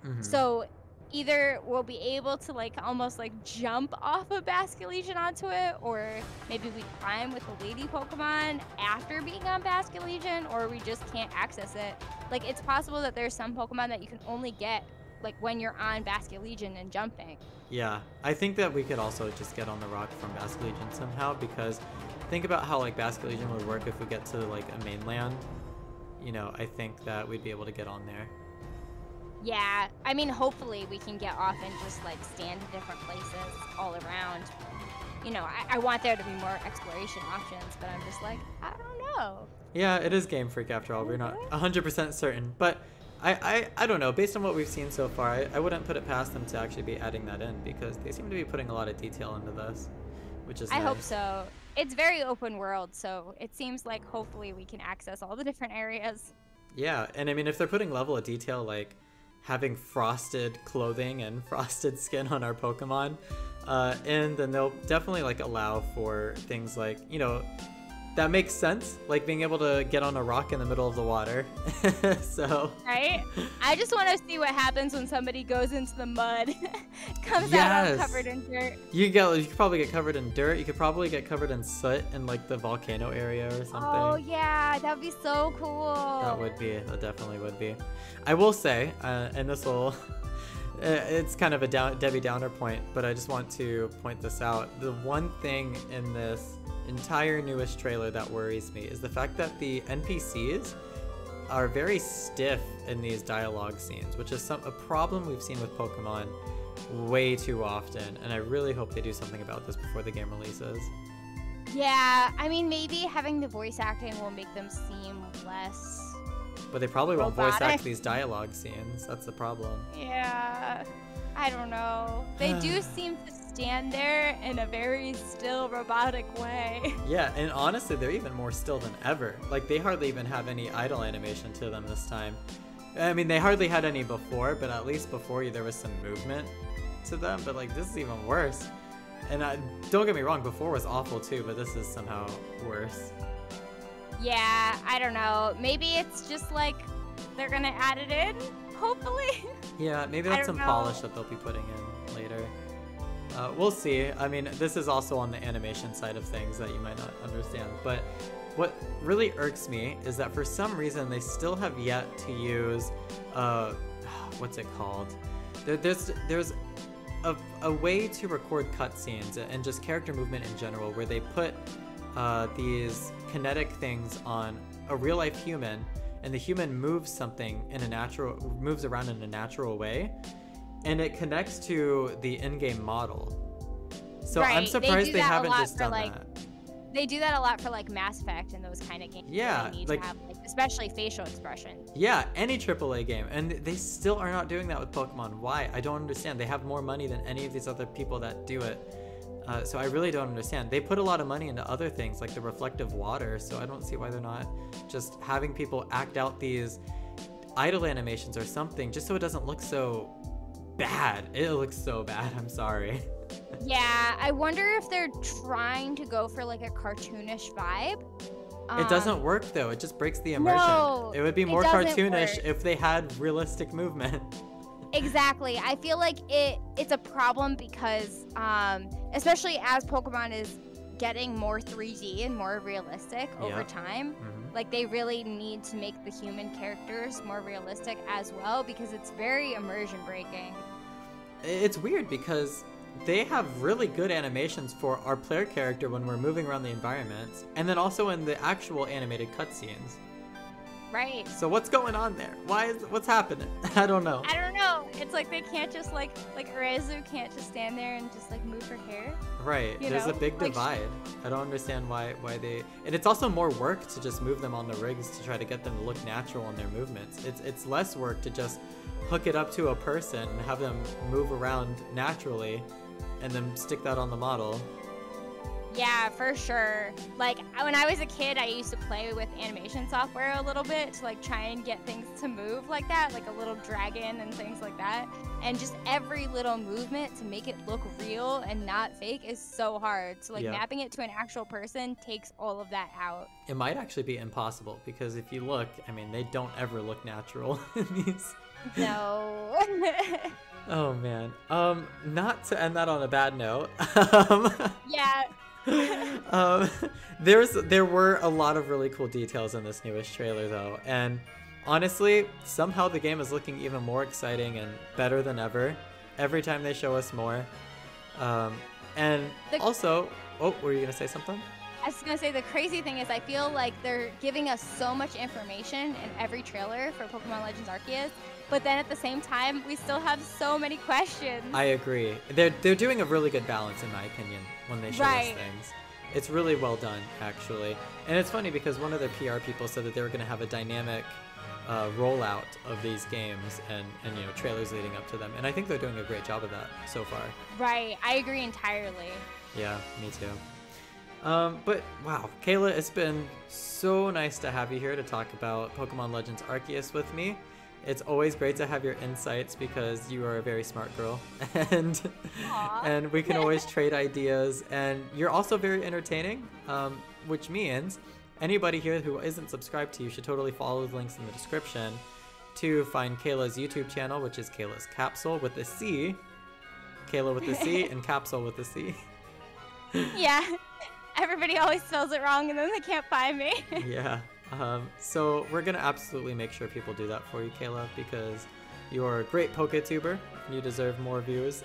Mhm. So either we'll be able to like almost like jump off of Basque Legion onto it, or maybe we climb with the lady Pokemon after being on Basque Legion, or we just can't access it. Like it's possible that there's some Pokemon that you can only get like when you're on Basque Legion and jumping. Yeah, I think that we could also just get on the rock from Basque Legion somehow, because think about how like Basque Legion would work if we get to like a mainland. You know, I think that we'd be able to get on there. Yeah, I mean, hopefully we can get off and just like stand in different places all around. You know, I want there to be more exploration options, but I'm just like, I don't know. Yeah, it is Game Freak after all. We're not 100% certain, but I don't know. Based on what we've seen so far, I wouldn't put it past them to actually be adding that in, because they seem to be putting a lot of detail into this, which is I hope nice. so. It's very open world, so it seems like hopefully we can access all the different areas. Yeah, and I mean, if they're putting level of detail like having frosted clothing and frosted skin on our Pokemon, and then they'll definitely like allow for things like, you know, that makes sense, like being able to get on a rock in the middle of the water. So Right? I just want to see what happens when somebody goes into the mud, comes out all Yes. covered in dirt. you could probably get covered in dirt. You could probably get covered in soot in like the volcano area or something. Oh yeah, that would be so cool. That definitely would be. I will say, and this will, it's kind of a Debbie Downer point, but I just want to point this out. The one thing in this entire newest trailer that worries me is the fact that the NPCs are very stiff in these dialogue scenes, which is a problem we've seen with Pokemon way too often, and I really hope they do something about this before the game releases. Yeah, I mean, maybe having the voice acting will make them seem less. But they probably won't voice Robotic. act these dialogue scenes. That's the problem. Yeah, I don't know. They do seem to stand there in a very still, robotic way. Yeah, and honestly, they're even more still than ever. Like, they hardly even have any idle animation to them this time. I mean, they hardly had any before, but at least before there was some movement to them. But, like, this is even worse. And don't get me wrong, before was awful too, but this is somehow worse. Yeah, I don't know. Maybe it's just like they're gonna add it in, hopefully. Yeah, maybe that's some polish that they'll be putting in later. We'll see. I mean, this is also on the animation side of things that you might not understand. But what really irks me is that for some reason they still have yet to use, what's it called? There's a way to record cutscenes and just character movement in general where they put these kinetic things on a real life human, and the human moves moves around in a natural way, and it connects to the in-game model. So right. I'm surprised they haven't just done that. They do that a lot for like Mass Effect and those kind of games. Yeah, they need to have, like, especially facial expression. Yeah, any AAA game, and they still are not doing that with Pokemon. Why? I don't understand. They have more money than any of these other people that do it. So I really don't understand. They put a lot of money into other things like the reflective water, so I don't see why they're not just having people act out these idle animations or something, just so it doesn't look so bad. It looks so bad, I'm sorry. Yeah, I wonder if they're trying to go for like a cartoonish vibe. It doesn't work though, it just breaks the immersion. No, it would be more cartoonish if they had realistic movement. Exactly. I feel like it's a problem because, especially as Pokemon is getting more 3D and more realistic over time, like they really need to make the human characters more realistic as well, because it's very immersion breaking. It's weird because they have really good animations for our player character when we're moving around the environments, and then also in the actual animated cutscenes. Right. So what's going on there? What's happening? I don't know. I don't know. It's like they can't just like Rezu can't just stand there and just like move her hair. Right. There's a big divide. I don't understand why they. And it's also more work to just move them on the rigs to try to get them to look natural in their movements. It's less work to just hook it up to a person and have them move around naturally, and then stick that on the model. Yeah, for sure. Like, when I was a kid, I used to play with animation software a little bit to, like, try and get things to move like that, like a little dragon and things like that. And just every little movement to make it look real and not fake is so hard. So, like, mapping it to an actual person takes all of that out. It might actually be impossible, because if you look, I mean, they don't ever look natural in these. No. Oh, man. Not to end that on a bad note. Yeah. There were a lot of really cool details in this newest trailer though, and honestly somehow the game is looking even more exciting and better than ever every time they show us more. Also, were you gonna say something? I was gonna say the crazy thing is I feel like they're giving us so much information in every trailer for Pokemon Legends Arceus, but then at the same time we still have so many questions. I agree. They're doing a really good balance in my opinion when they show us things. It's really well done actually. And it's funny because one of their PR people said that they were going to have a dynamic rollout of these games and you know, trailers leading up to them, and I think they're doing a great job of that so far. Right, I agree entirely. Yeah, me too. But wow, Cayla, it's been so nice to have you here to talk about Pokemon Legends Arceus with me. It's always great to have your insights because you are a very smart girl, and we can always trade ideas, and you're also very entertaining, which means anybody here who isn't subscribed to you should totally follow the links in the description to find Cayla's YouTube channel, which is Cayla's Capsule with a C, Cayla with a C, and Capsule with a C. Yeah. Everybody always spells it wrong and then they can't find me. Yeah. So we're going to absolutely make sure people do that for you, Cayla, because you're a great PokeTuber. You deserve more views.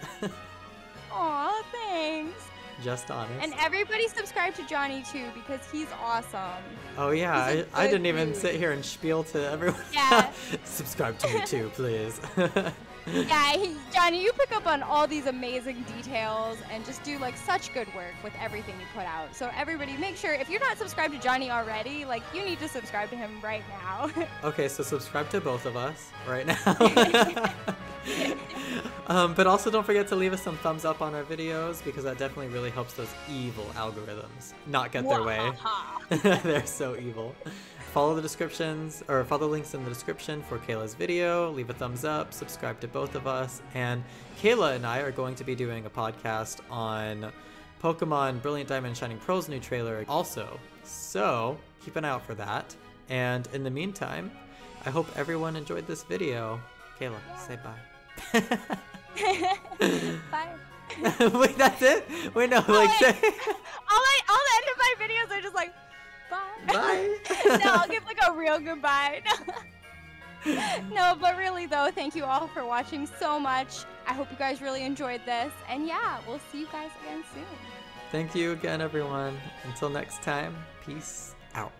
Aw, thanks. Just honest. And everybody subscribe to Johnny too, because he's awesome. Oh yeah, I didn't even sit here and spiel to everyone. Yeah. Subscribe to me too, please. Yeah, Johnny, you pick up on all these amazing details and just do like such good work with everything you put out. So everybody, make sure, if you're not subscribed to Johnny already, like you need to subscribe to him right now. Okay, so subscribe to both of us right now. But also don't forget to leave us some thumbs up on our videos, because that definitely really helps those evil algorithms not get their way. They're so evil. Follow the descriptions, or follow the links in the description for Cayla's video, leave a thumbs up, subscribe to both of us, and Cayla and I are going to be doing a podcast on Pokemon Brilliant Diamond Shining Pearl's new trailer also. So keep an eye out for that. And in the meantime, I hope everyone enjoyed this video. Cayla, say bye. Bye. Wait, that's it? Wait, no, like say. All the end of my videos are just like, bye. Bye. No, I'll give like a real goodbye. No, but really though, thank you all for watching so much. I hope you guys really enjoyed this. And yeah, we'll see you guys again soon. Thank you again, everyone. Until next time, peace out.